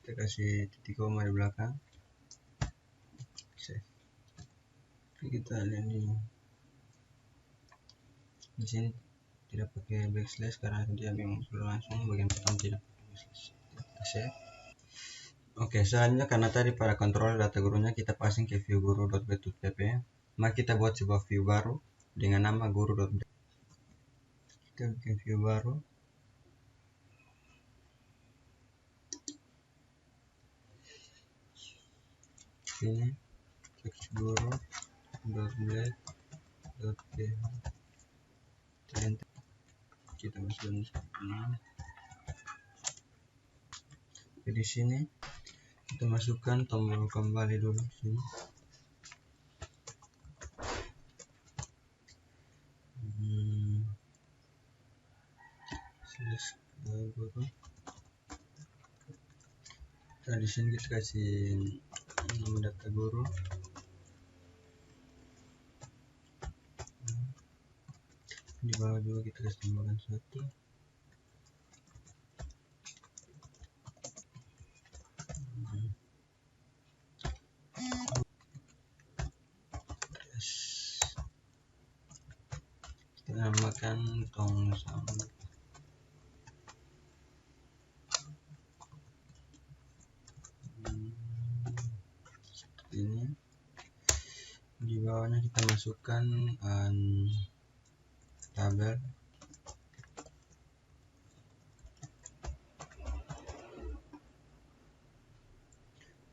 kita kasih titik koma di belakang. Save. Kita lihat di sini tidak pakai backslash karena dia memang sudah langsung, bagian pertama tidak pakai backslash. Save. Oke, selanjutnya karena tadi pada kontrol data gurunya kita passing ke view guru.b2pp, maka kita buat sebuah view baru dengan nama guru.b. Kita bikin view baru. Sini text guru.black.ph, kita masukkan di sini. Kita masukkan tombol kembali dulu sini. Guru. Nah, di sini kita kasih nama data guru. Di bawah juga kita kasih tambahkan satu. Kita namakan tong sampah. Ini di bawahnya kita masukkan tabel.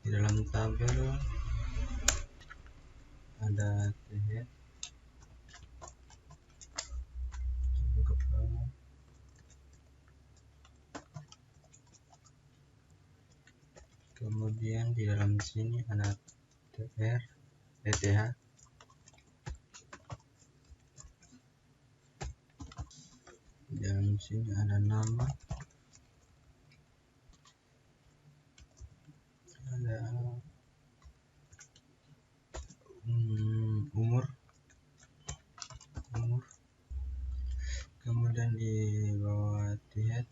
Di dalam tabel ada head, kepala, kemudian di dalam sini ada TH. Di dalam sini ada nama, ada umur, kemudian di bawah head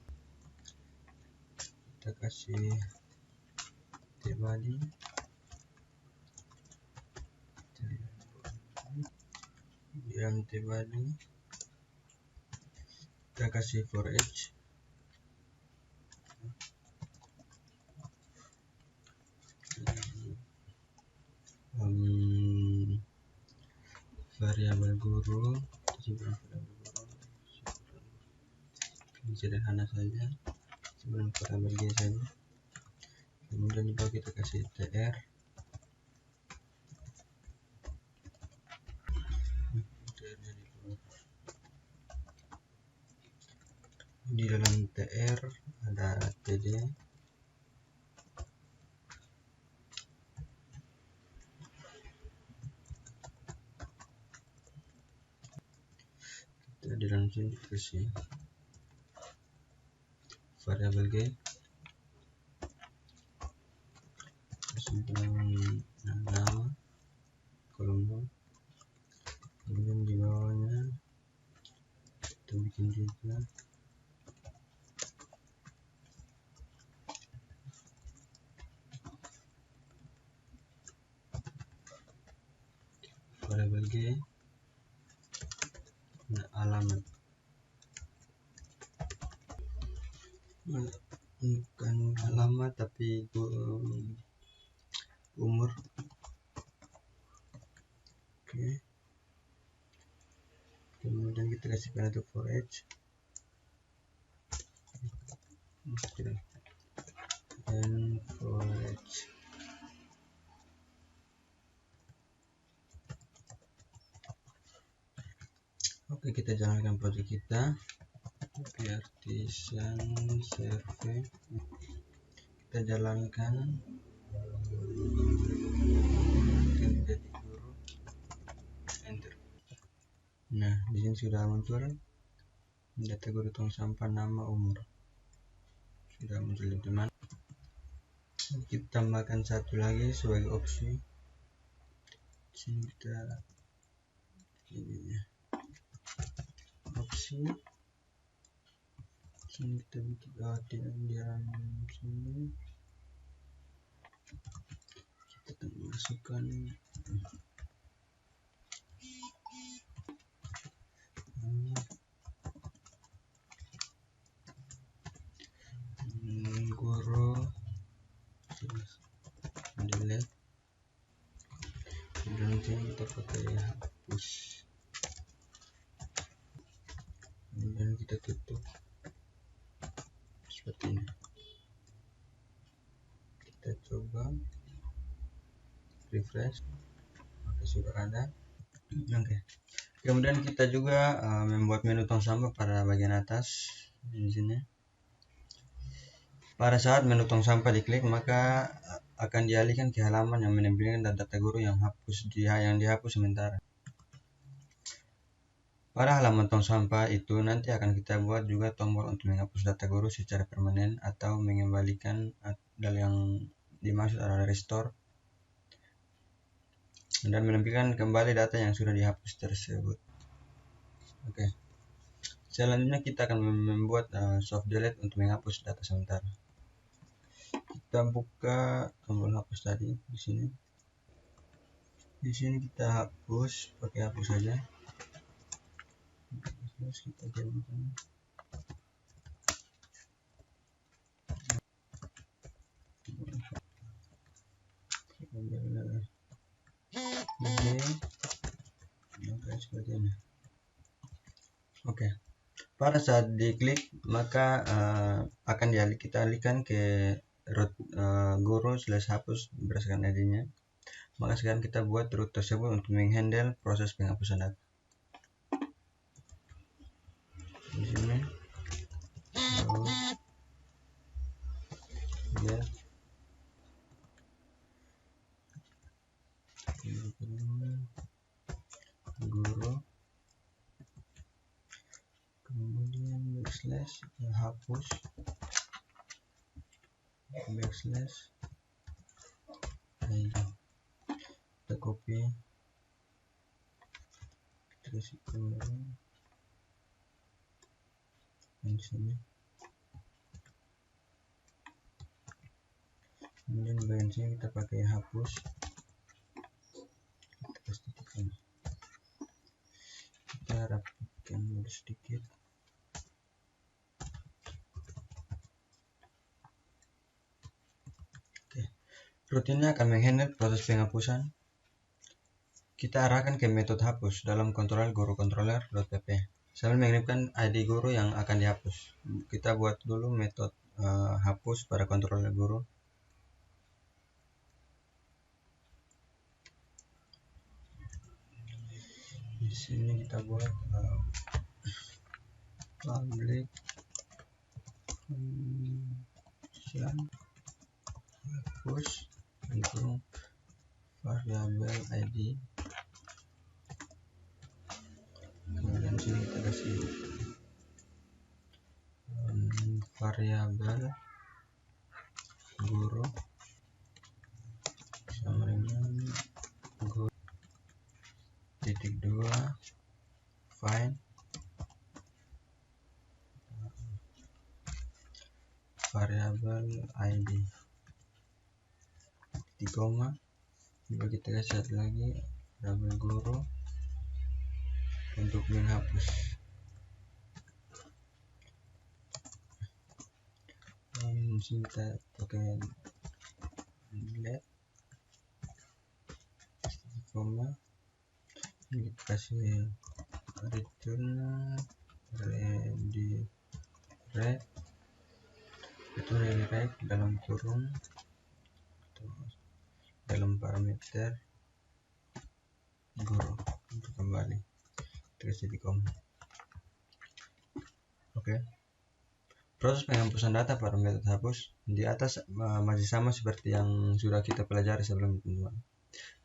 kita kasih body, di dalam body kita kasih for each, variabel guru, sederhana saja, sebelum variabel g saja. Kemudian di bawah kita kasih tr, di dalam tr ada td, kita di dalam sini kasih variabel g, nama, kolom, kemudian di bawahnya kita bikin juga variabel g, alamat, bukan alamat tapi itu umur. Oke. Kemudian kita kasih penentu for each, encourage. Oke, kita jalankan project kita. Oke, artisan survey kita jalankan. Jadi guru, enter. Nah, di sini sudah muncul data guru, tong sampah, nama, umur, sudah muncul teman. Kita tambahkan satu lagi sebagai opsi. Sini kita opsi, sini kita bikin di dalam sini kita masukkan guru, delete, dan sini kita pakai hapus, kemudian kita tutup seperti ini. Kita coba refresh. Oke, sudah ada. Oke, kemudian kita juga membuat menu tong sampah pada bagian atas di sini. Pada saat menu tong sampah diklik, maka akan dialihkan ke halaman yang menampilkan data guru yang dihapus sementara. Pada halaman tong sampah itu nanti akan kita buat juga tombol untuk menghapus data guru secara permanen atau mengembalikan yang dimaksud adalah restore dan menampilkan kembali data yang sudah dihapus tersebut. Oke. Selanjutnya kita akan membuat soft delete untuk menghapus data sementara. Kita buka tombol hapus tadi di sini. Di sini kita hapus, pakai hapus saja. Terus kita jadikan seperti ini. Oke. Pada saat diklik maka akan kita alihkan ke root guru /hapus berdasarkan ID-nya. Maka sekarang kita buat root tersebut untuk menghandle proses penghapusan data. Di sini guru, kemudian backslash hapus, backslash ID. Kita copy, terus kembali di sini. Kemudian bagian sini kita pakai hapus. Kita pastikan. Kita rapikan dulu sedikit. Oke. Rutinnya akan menghandle proses penghapusan. Kita arahkan ke metode hapus dalam kontroler guru controller.pp sambil mengirimkan ID guru yang akan dihapus. Kita buat dulu metode hapus pada controller guru. Di sini kita buat public function hapus untuk variabel ID. Kemudian sini kita kasih variabel guru sama dengan guru .2 find variabel ID di koma. Juga kita kasih satu lagi variabel guru untuk menghapus. Kita pakai delete koma, kita kasih return redirect redirect dalam kurung dalam parameter guru untuk kembali terjadi kom. Oke. Proses penghapusan data pada metode hapus di atas masih sama seperti yang sudah kita pelajari sebelumnya, teman-teman.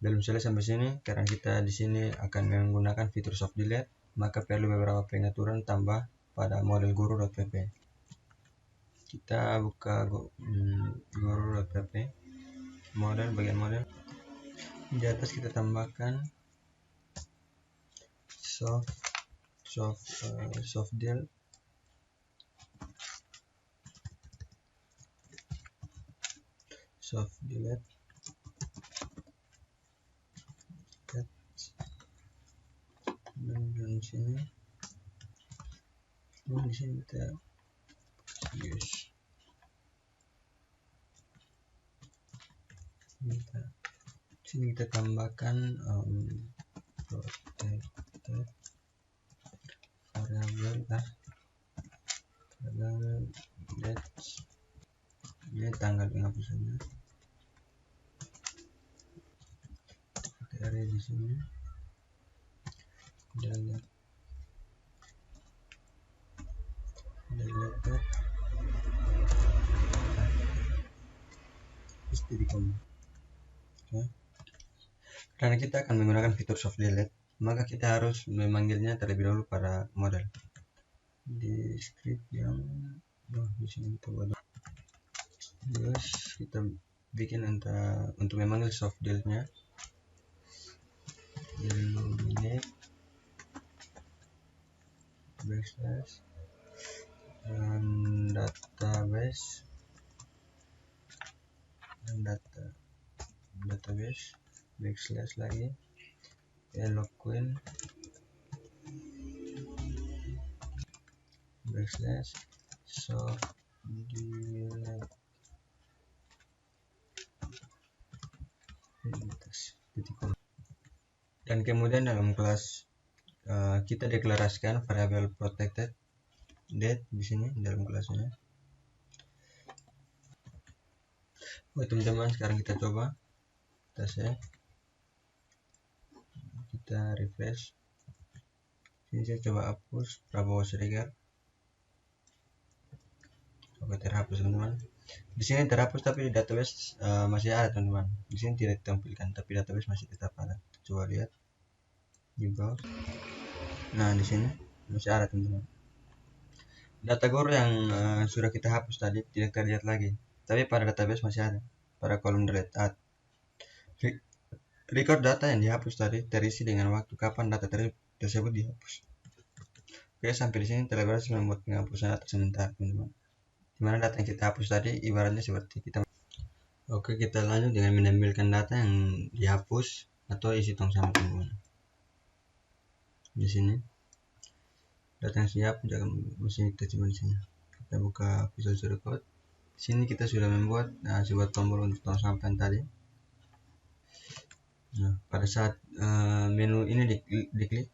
Belum selesai sampai sini karena kita di sini akan menggunakan fitur soft delete, maka perlu beberapa pengaturan tambah pada model guru.pp. Kita buka guru.pp, model, bagian model. Di atas kita tambahkan soft delete. Dan di sini kita use sini kita tambahkan protected variable date, ini tanggal penghapusannya. Dari di sini deleted okay. Karena kita akan menggunakan fitur soft delete, maka kita harus memanggilnya terlebih dahulu pada model di script yang di sini kita buat. Terus kita bikin untuk memanggil soft delete-nya eliminate backslash dan database backslash lagi eloquent backslash soft delete dan kemudian dalam kelas kita deklarasikan variabel protected date di sini dalam kelasnya. Oke teman-teman, sekarang kita coba, kita save, kita refresh. Ini saya coba hapus Prabowo Siregar. Oke, terhapus teman-teman. Di sini terhapus tapi di database masih ada teman-teman. Di sini tidak ditampilkan tapi database masih tetap ada. Coba lihat di browse. Nah di sini masih ada teman-teman. Data guru yang sudah kita hapus tadi tidak terlihat lagi, tapi pada database masih ada pada kolom delete add. Record data yang dihapus tadi terisi dengan waktu kapan data tersebut dihapus. Oke, sampai di sini telah berhasil membuat penghapusan data sementara teman-teman. Dimana data yang kita hapus tadi ibaratnya seperti kita. Oke, kita lanjut dengan menampilkan data yang dihapus atau isi tong sampah teman-teman. Di sini data yang siap jangan mesti kita coba di sini. Kita buka Visual Studio Code. Di sini kita sudah membuat sebuah tombol untuk tong sampah tadi. Nah, pada saat menu ini diklik,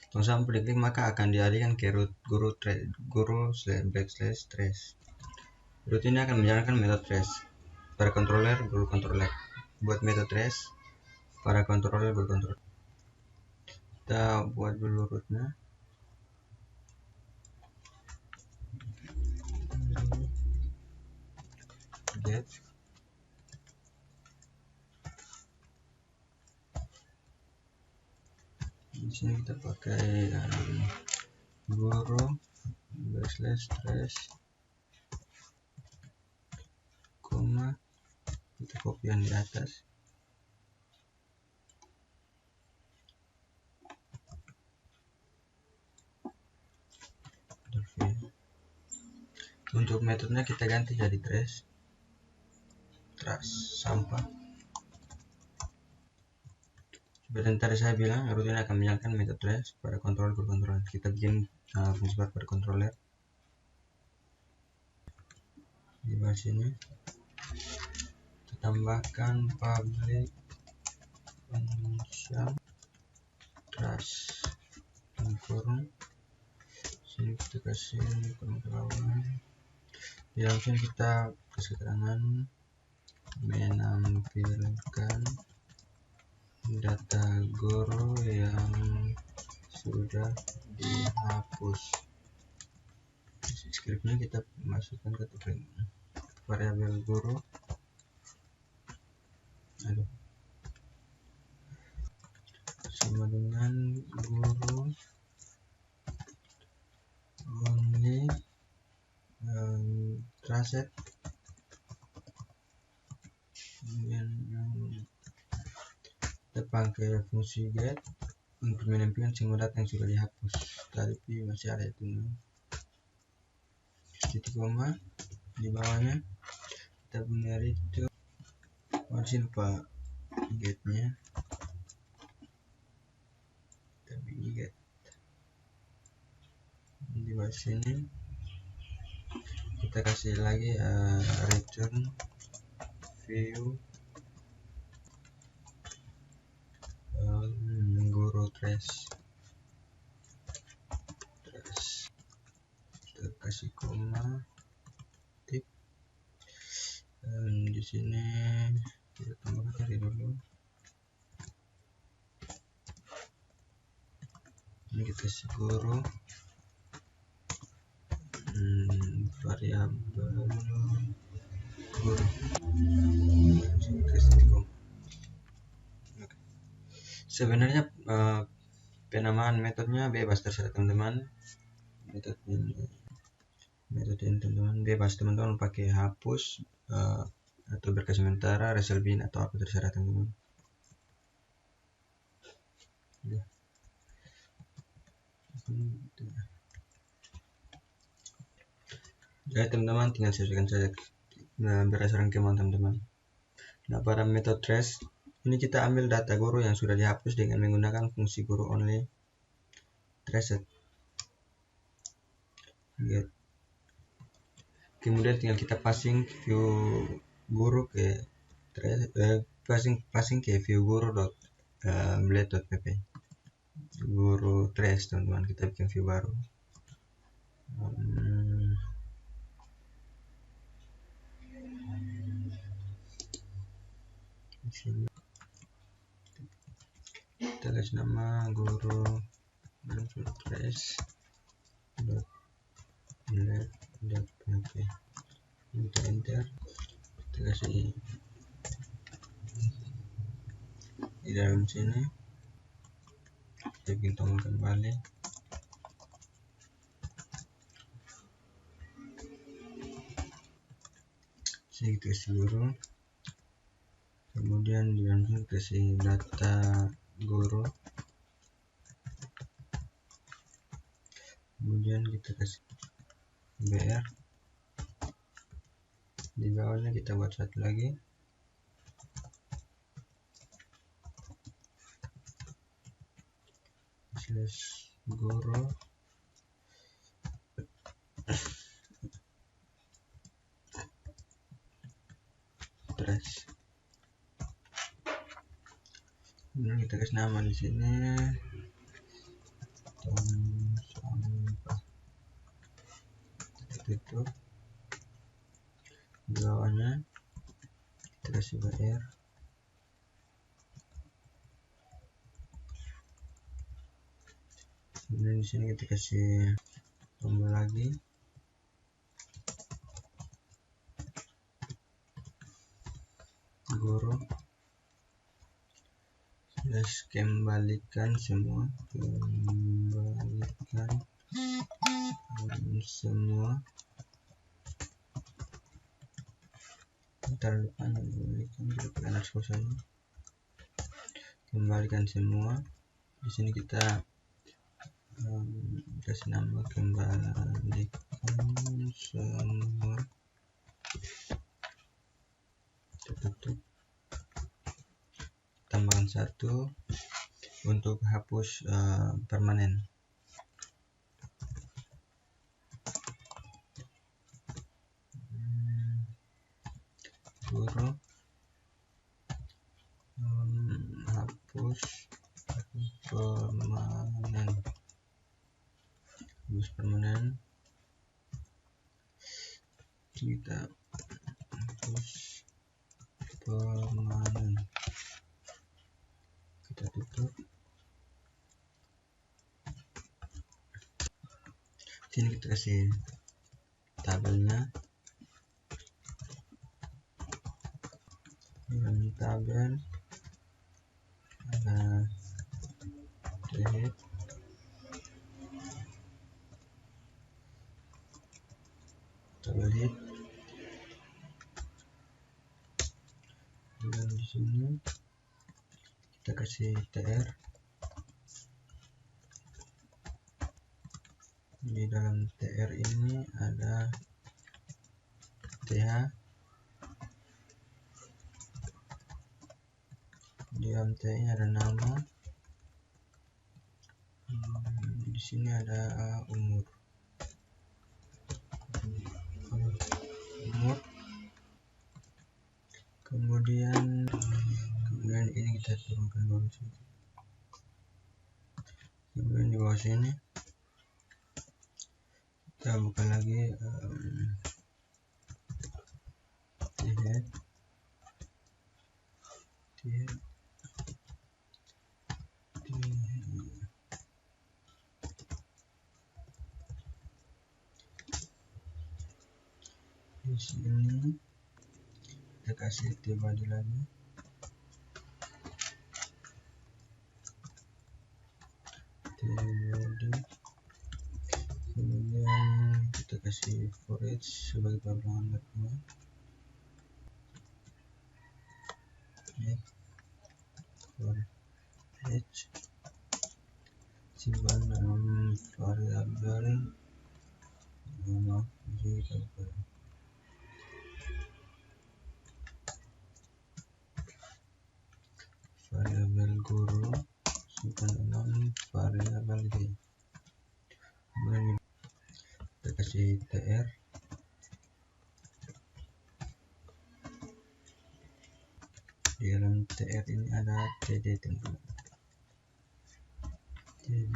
tong sampah diklik, maka akan dialihkan ke root guru/backslash trace. Root ini akan menjalankan metode trace pada controller guru controller. Buat metode trace pada controller guru controller. Kita buat dulu rootnya. Get di sini kita pakai guru backslash trace koma, kita copy yang di atas. Untuk metodenya kita ganti jadi trace sampah. Seperti tadi saya bilang, root ini akan menjalankan metode trace pada controller. Kita bikin fungsi pada controller. Di bawah sini kita tambahkan public function trace dan kurung. Sini kita kasih kurung bawah Di dalam sini kita kasih keterangan menampilkan data guru yang sudah dihapus. Scriptnya kita masukkan ke variabel guru. Sama dengan guru only traced. Kemudian kita pakai fungsi get untuk menampilkan semua data yang sudah dihapus, tapi masih ada itu titik koma di bawahnya. Kita punya return, masih lupa getnya, tapi get di bawah sini kita kasih lagi return view guru trace, kita kasih koma tip, dan di sini kita tambahkan tadi dulu. Ini kita kasih guru variabel guru. Sebenarnya penamaan metodenya bebas, terserah teman-teman. Metode teman-teman bebas, teman-teman pakai hapus atau berkas sementara, result bin, atau apa, terserah teman-teman. Jadi teman-teman tinggal sesuaikan saja berdasarkan kemauan teman-teman. Nah, pada metode trace ini kita ambil data guru yang sudah dihapus dengan menggunakan fungsi guru only traced. Kemudian tinggal kita passing view guru ke passing ke view guru.blade.pp guru trace, teman-teman. Kita bikin view baru. Kita kasih nama guru trace blade.pp, kita enter, kita kasih di dalam sini, kita bikin tombol kembali. Sini kita kasih guru, kemudian di dalam sini kasih data guru, kemudian kita kasih br, di bawahnya kita buat satu lagi, slash guru trace. Ini kita kasih nama di sini tong sampah, kita tutup. Di bawahnya kita kasih br, kemudian di sini kita kasih tombol lagi, guru slash kembalikan semua, ntar depan kembalikan semua. Di sini kita kasih nama kembalikan semua, kita tutup, tambahkan satu untuk hapus permanen. Guru hapus permanen, kita hapus permanen, kita tutup. Sini kita kasih tabelnya. Dalam tabel ada head, tabel head, dan di sini kita kasih tr. Di dalam tr ini ada th, di dalam th ini ada nama, di sini ada umur, kemudian ini kita turunkan bawah sini. Kemudian di bawah sini kita buka lagi head, di sini kita kasih body lagi, body. Kemudian kita kasih for each sebagai perbilangan dokumen, for each simpan dalam variabel nama, variabel guru, simpan dalam variabel g. Kemudian kita kasih tr. Di dalam tr ini ada td, teman-teman. td,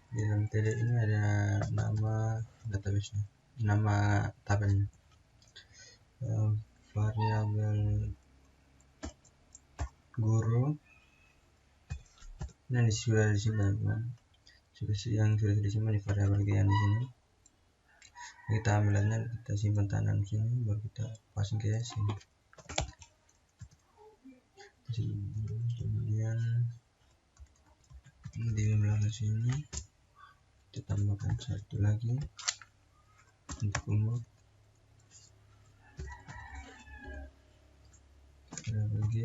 di dalam td ini ada nama database-nya, nama tabelnya, variabel guru. Nah, sudah disimpan, teman. Yang sudah disimpan di variabel g yang di sini. Kita ambilnya, kita simpan tanam sini, baru kita pasang ke sini. Kemudian di belakang sini kita tambahkan satu lagi untuk umur, variabel g,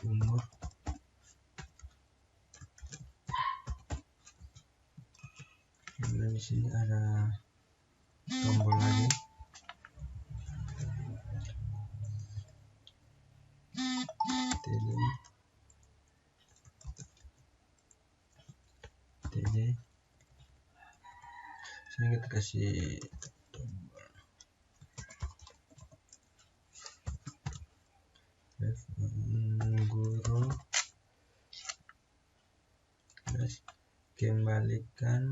umur. Kemudian di sini ada tombol lagi, td. Sini kita kasih tombol guru, terus kembalikan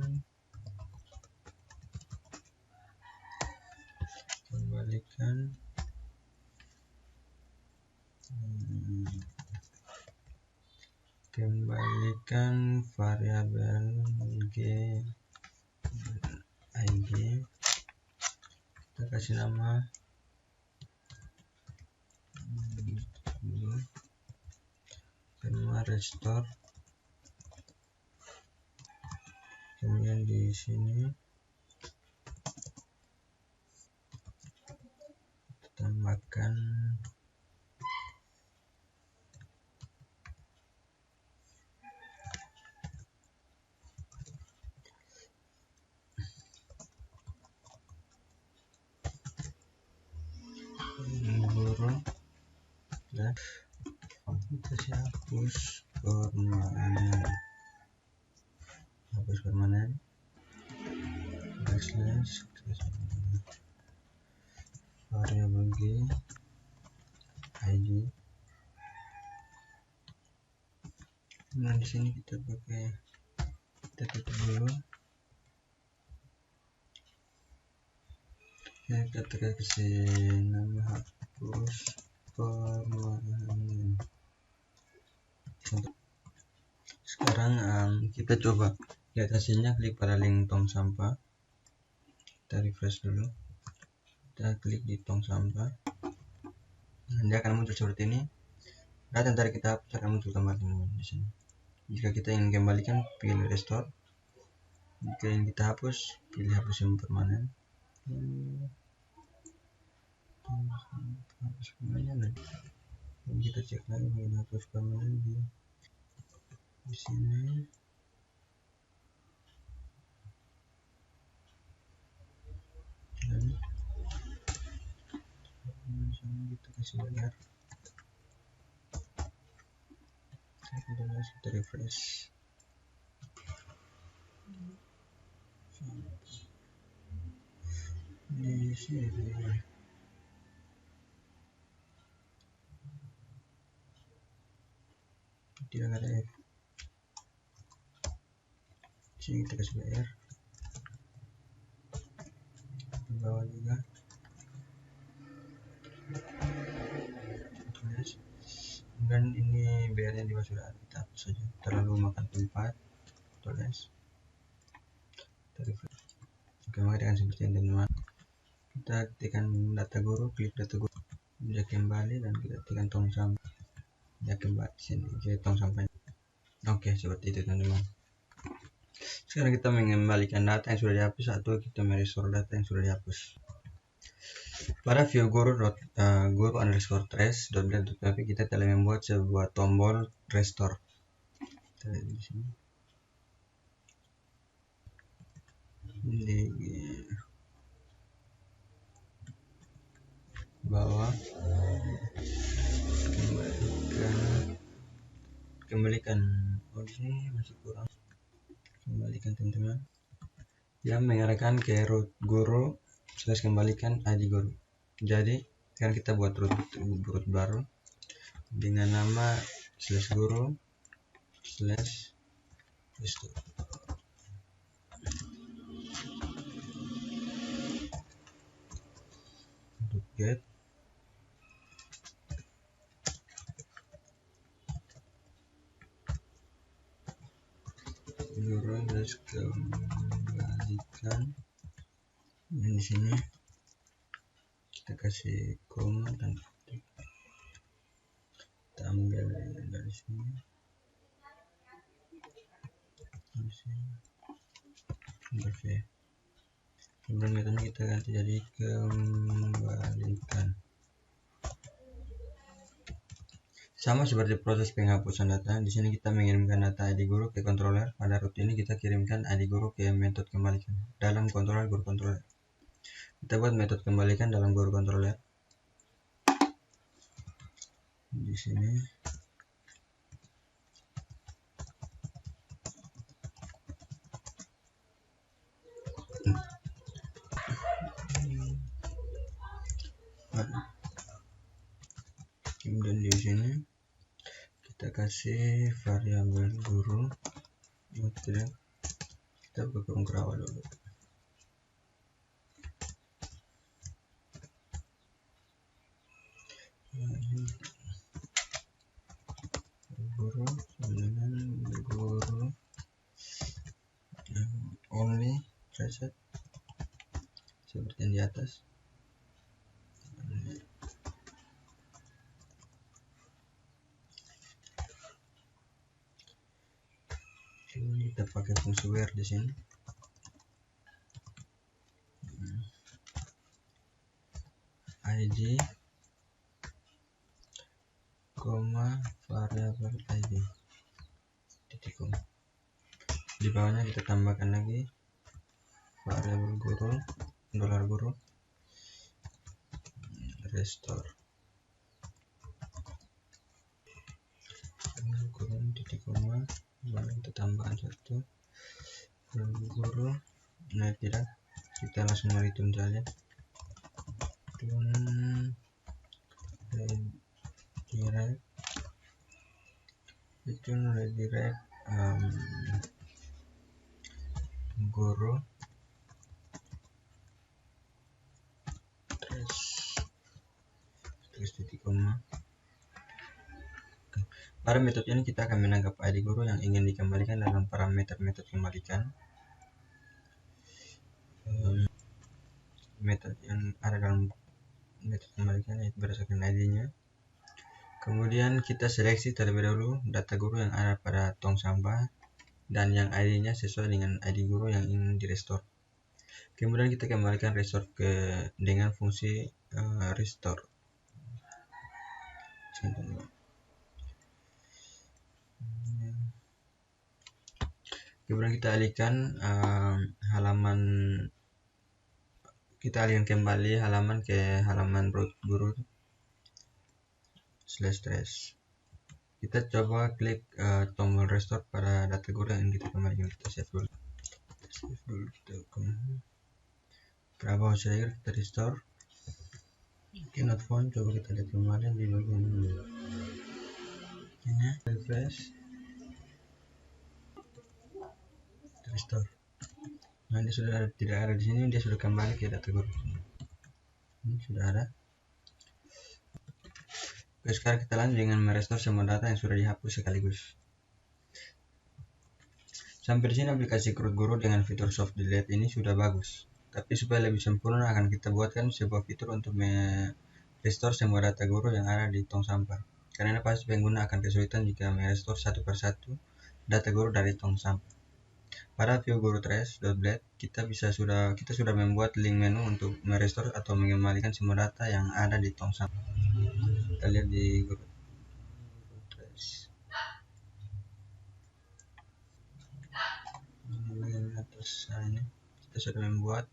variabel g ig, kita kasih nama restore. Kemudian di sini tambahkan guru, dan kita hapus permanen, backslash variabel g id. Nah, di sini kita tutup dulu. kita kasih nama hapus permanen. Sekarang kita coba lihat hasilnya. Klik pada link tong sampah, kita refresh dulu, kita klik di tong sampah, dia akan muncul seperti ini. Data yang tadi kita hapus akan muncul kembali di sini. Jika kita ingin kembalikan, pilih restore. Jika ingin kita hapus, pilih hapus yang permanen. Hapus permanen. Dan kita cek lagi mengenai hapus permanen di sini. Dan kita kasih bayar. Kita refresh. Di sini tidak ada F. Sini kita kasih bayar. Di bawah juga. Tulis. Dan ini bayarnya di bawah sudah ada. Kita hapus saja. Terlalu makan tempat. Tulis. Oke, maka dengan seperti ini teman-teman. Kita ketikkan data guru, klik data guru, dia kembali, dan kita tekan tong sampah, dia kembali sini ke tong sampahnya. Oke, seperti itu teman-teman. Sekarang kita mengembalikan data yang sudah dihapus atau kita merestore data yang sudah dihapus. Pada view guru_trace.blade.php kita telah membuat sebuah tombol restore. Kita lihat di sini. Di bawah kembalikan. Oh, di sini masih kurang. Kembalikan teman-teman. Yang mengarahkan ke root guru / kembalikan ID guru. Jadi sekarang kita buat root baru dengan nama /guru /restore. Get guru kembalikan. Dan di sini kita kasih koma dan kita ambil dari sini. Oke. Kemudian metodenya kita ganti jadi kembalikan. Sama seperti proses penghapusan data, di sini kita mengirimkan data ID guru ke controller. Pada root ini kita kirimkan ID guru ke metode kembalikan dalam controller guru controller. Kita buat metode kembalikan dalam guru controller. Di sini kemudian di sini kita kasih variabel guru. Tidak, kita buka ungkawa dulu. Guru dengan guru only reset seperti yang di atas. Ini kita pakai fungsi where di sini. ID, variabel ID titik koma. Di bawahnya kita tambahkan lagi variabel guru $guru restore kurung titik koma. Lalu kita tambahkan satu guru. Nah, tidak, kita langsung return saja. Redirect guru koma. Pada metode ini kita akan menangkap ID guru yang ingin dikembalikan dalam parameter metode kembalikan. Metode yang ada dalam metode kembalikan yaitu berdasarkan ID-nya. Kemudian kita seleksi terlebih dahulu data guru yang ada pada tong sampah dan yang ID-nya sesuai dengan ID guru yang ingin direstore. Kemudian kita kembalikan restore dengan fungsi restore. Kemudian kita alihkan kembali halaman ke halaman root guru /trace. Kita coba klik tombol restore pada data guru yang kita kembalikan. Kita save dulu. Berapa saja kita restore. Not found. Coba kita lihat kembali di bagian ini. Refresh. Restore. Nah, dia sudah tidak ada di sini, dia sudah kembali ke data guru. Ini sudah ada. Oke, sekarang kita lanjut dengan merestore semua data yang sudah dihapus sekaligus. Sampai di sini aplikasi root guru dengan fitur soft delete ini sudah bagus. Tapi supaya lebih sempurna akan kita buatkan sebuah fitur untuk merestore semua data guru yang ada di tong sampah. Karena pasti pengguna akan kesulitan jika merestore satu persatu data guru dari tong sampah. Pada view guru trace.blade kita sudah membuat link menu untuk merestore atau mengembalikan semua data yang ada di tong sampah. Kita lihat di guru trace. Di bagian atas ini kita sudah membuat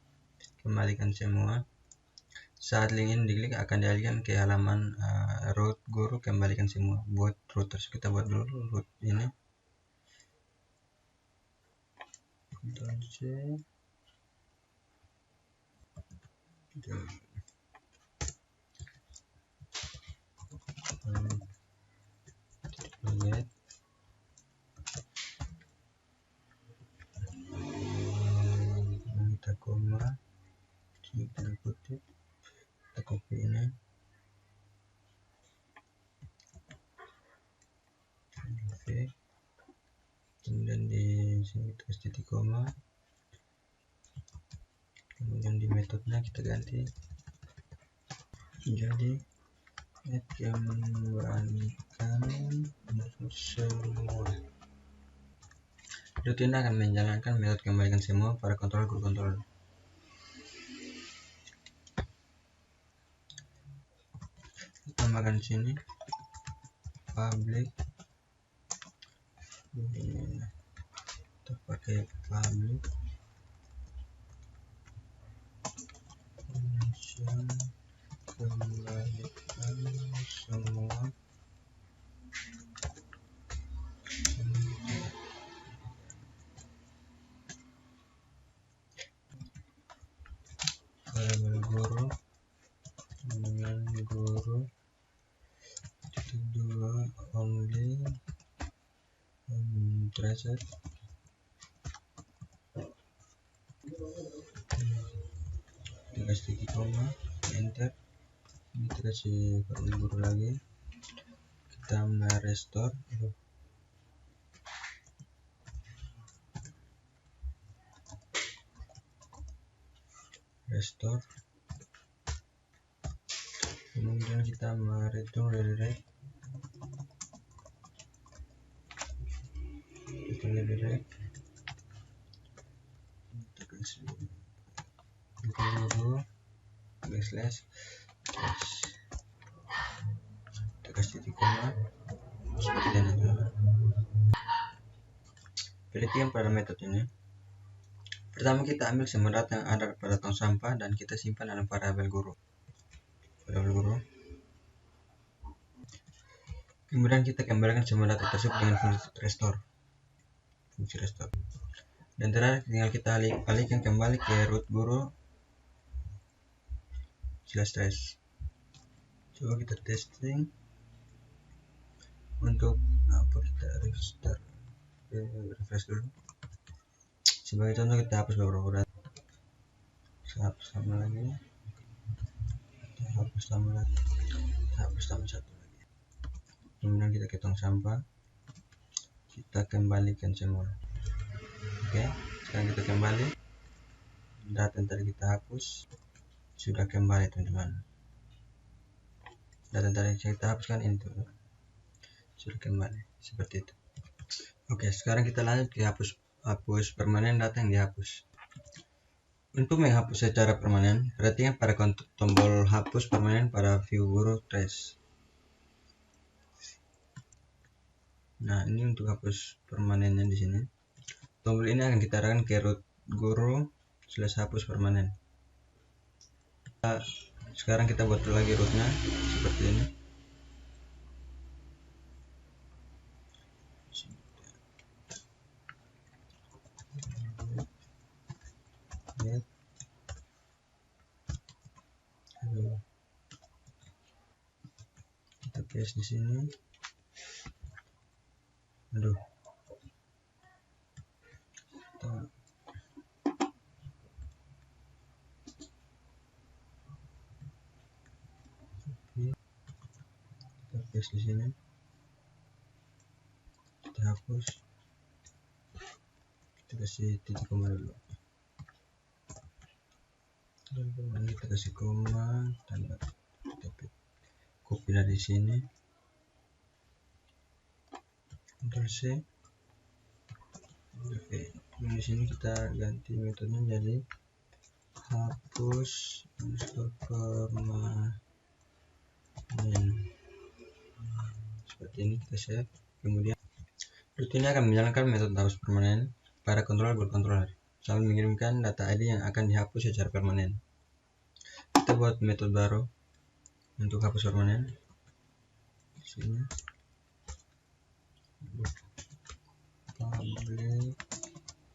kembalikan semua. Saat link ini diklik akan dialihkan ke halaman root guru kembalikan semua. Buat routers kita buat dulu root ini. Ctrl C. Kita koma, kita kutip, kita copy ini, kemudian di sini kita kasih titik koma, kemudian di metodenya kita ganti jadi kembalikan semua. Rutin akan menjalankan metode kembalikan semua pada kontrol guru kontrol. Tambahkan di sini public, kita pakai public function kembalikan semua variabel guru dengan guru titik 2 only traced. Kita kasih titik koma, enter. Kita kasih variabel guru lagi, kita merestore restore, kemudian kita mereturn redirect, kita kasih guru backslash, kita kasih titik koma seperti ini. Perhatikan pada metode ini. Pertama kita ambil semua data yang ada pada tong sampah dan kita simpan dalam variabel guru. Kemudian kita kembalikan semua data tersebut dengan fungsi restore. Dan terakhir tinggal kita alihkan kembali ke root guru /trace. Coba kita testing untuk apa, kita refresh dulu. Sebagai contoh kita hapus beberapa data, kita hapus sama lagi, hapus tambah satu lagi. Kemudian kita ke tong sampah, kita kembalikan semua. Oke, sekarang kita kembali, data yang tadi kita hapus sudah kembali teman-teman. Data yang tadi kita hapuskan ini tuh sudah kembali seperti itu. Oke, sekarang kita lanjut ke hapus permanen data yang dihapus. Untuk menghapus secara permanen, perhatikan pada tombol hapus permanen pada view guru trace. Nah, ini untuk hapus permanennya di sini. Tombol ini akan kita arahkan ke root guru /hapus permanen. Sekarang kita buat lagi rootnya seperti ini. Kita paste di sini. Aduh. Kita paste di sini. Kita hapus. Kita kasih titik koma dulu. Dan kita kasih koma, tanda copy dari sini. Ctrl C. Oke, di sini kita ganti metodenya jadi hapus permanen. Seperti ini kita save. Kemudian root ini akan menjalankan metode hapus permanen pada controller sambil mengirimkan data ID yang akan dihapus secara permanen. Kita buat metode baru untuk hapus permanen. Di sini public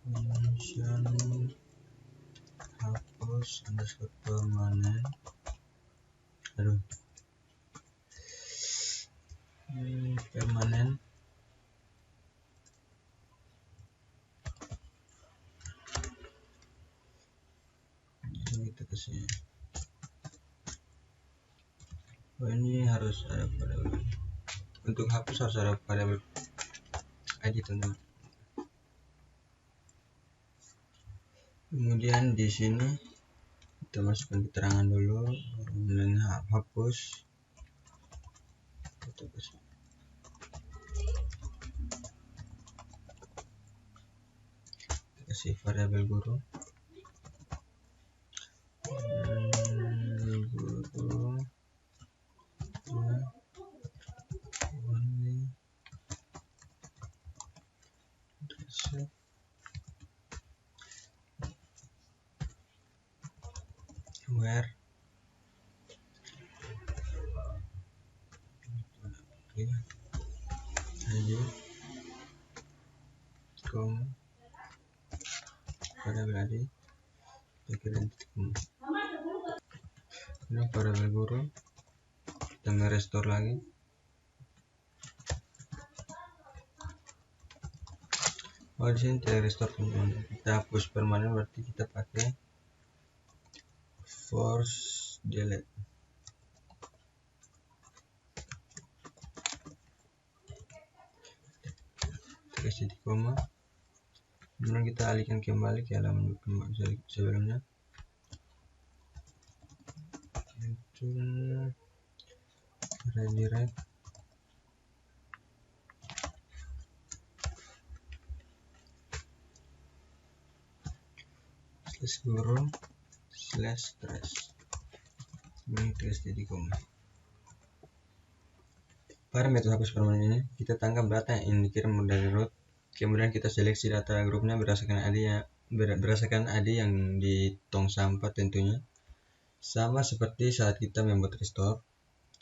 function hapus _permanen. Aduh, permanen. Ini kita kasih. Oh, ini harus ada variabel. Untuk hapus harus ada variabel ID teman-teman. Kemudian di sini kita masukkan keterangan dulu, kemudian hapus. Kita kasih variabel guru. Where aja variabel ID pikirin ini variabel guru, kita merestore lagi. Oh, di sini tidak restore teman-teman, kita hapus permanen berarti kita pakai force delete. Kita kasih di koma, kemudian kita alihkan kembali ke halaman sebelumnya. Itu redirect /guru /trace. Ini trace jadi koma. Pada metode hapus permanen ini kita tangkap data yang dikirim dari root, kemudian kita seleksi data grupnya berdasarkan ID yang di tong sampah tentunya. Sama seperti saat kita membuat restore,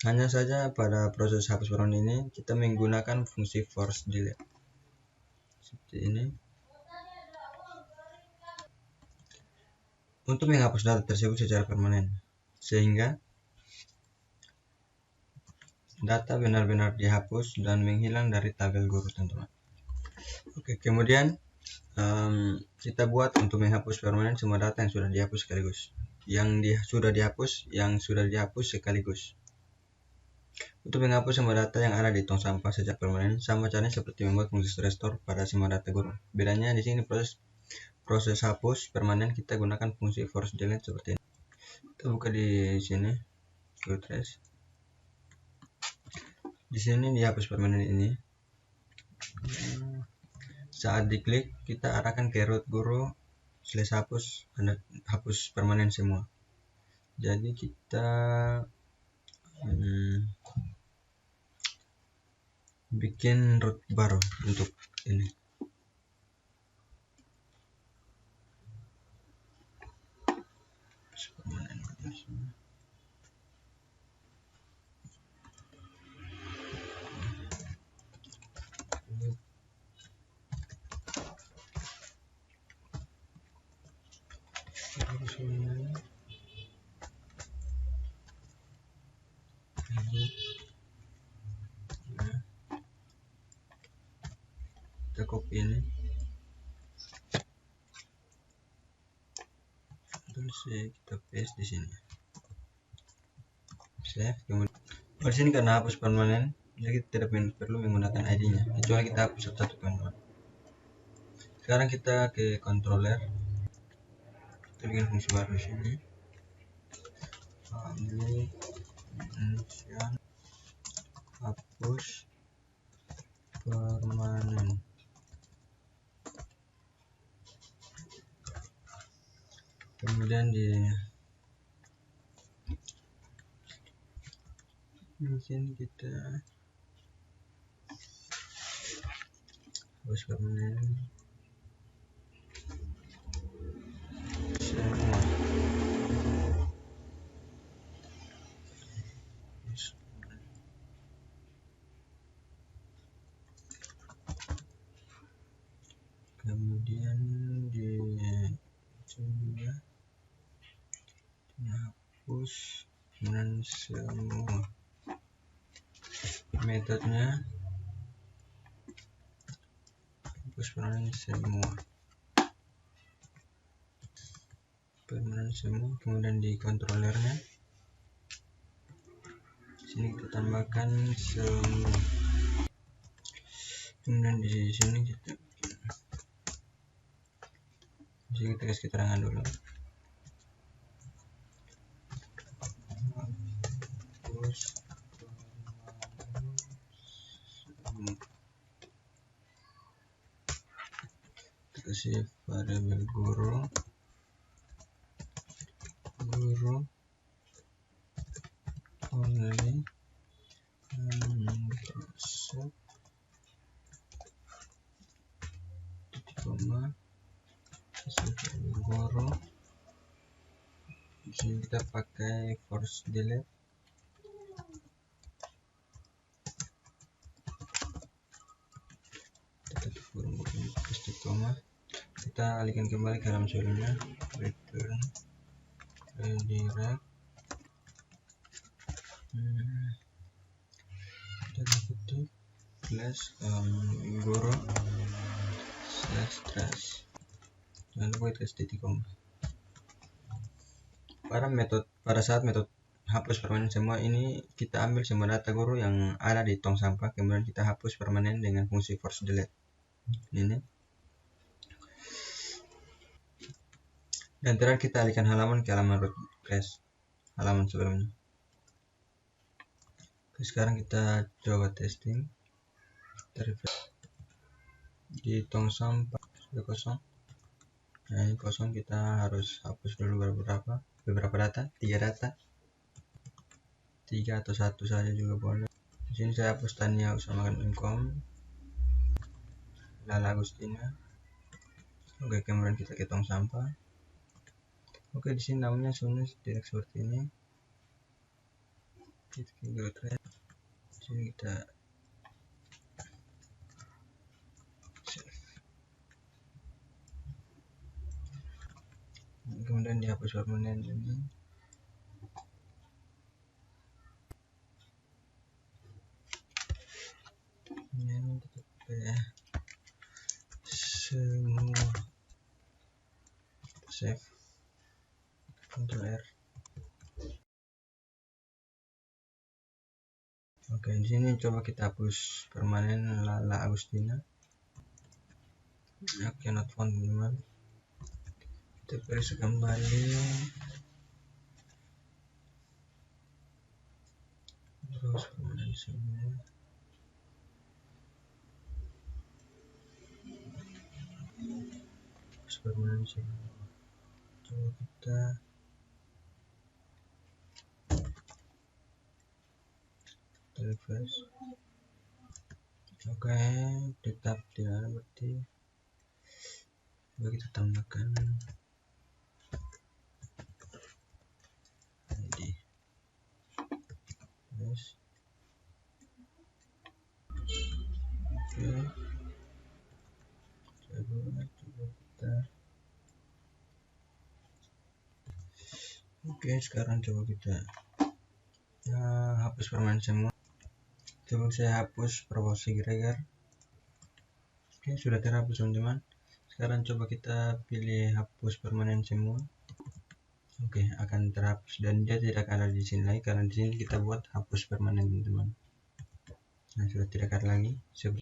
hanya saja pada proses hapus permanen ini kita menggunakan fungsi force delete seperti ini. Untuk menghapus data tersebut secara permanen, sehingga data benar-benar dihapus dan menghilang dari tabel guru teman-teman. Oke, kemudian kita buat untuk menghapus permanen semua data yang sudah dihapus sekaligus. Yang sudah dihapus sekaligus. Untuk menghapus semua data yang ada di tong sampah sejak permanen, sama caranya seperti membuat fungsi restore pada semua data guru. Bedanya di sini proses hapus permanen kita gunakan fungsi force delete seperti ini. Kita buka di sini, Goodtrace. Di sini dihapus permanen ini. Saat diklik, kita arahkan ke root guru /hapus, hapus permanen semua. Jadi kita bikin root baru untuk ini. Kita copy ini, terus kita paste di sini, save. Kemudian di sini karena hapus permanen, jadi kita tidak perlu menggunakan ID-nya, kecuali kita hapus satu permanen. Sekarang kita ke controller, kita bikin fungsi baru di sini, public mention hapus permanen. Kemudian di sini kita hapus permanen semua. Kemudian di sini hapus permanen semua. Metodenya hapus permanen semua, kemudian di controllernya sini kita tambahkan semua, kemudian di sini kita kasih keterangan dulu, hapus kita kasih variabel guru only set koma guru. Di sini kita pakai force delete, kita alihkan kembali ke dalam sebelumnya, return redirect, kita ketik guru /trash, jangan lupa kita titik koma. Pada saat metode hapus permanen semua ini, kita ambil semua data guru yang ada di tong sampah, kemudian kita hapus permanen dengan fungsi force delete ini. Dan terakhir kita alihkan halaman ke halaman root/class, halaman sebelumnya. Oke, sekarang kita coba testing. Di tong sampah sudah kosong. Nah, ini kosong, kita harus hapus dulu beberapa data, 3 data, 3 atau 1 saja juga boleh. Di sini saya hapus Tania Usamakan Income, Lala Agustina. Oke, kemudian kita ke tong sampah. Oke, di sini namanya sudah tidak seperti ini. Kita ke Goodtrace. Di sini kita save. Kemudian dihapus permanen ini. Ini kita semua save, Ctrl R. Oke, di sini coba kita hapus permanen Lala Agustina. Oke, not found teman-teman. Kita periksa kembali. Terus permanen semua. Permanen semua. Coba kita refresh. Oke, tetap tidak ada berarti. Coba kita tambahkan ID. Yes. Oke. Coba kita. Oke, sekarang coba kita hapus permanen semua. Coba saya hapus proporsi Gregor. Oke, sudah terhapus teman-teman. Sekarang coba kita pilih hapus permanen semua. Oke, akan terhapus dan dia tidak ada di sini lagi karena di sini kita buat hapus permanen teman-teman. Nah, sudah tidak ada lagi.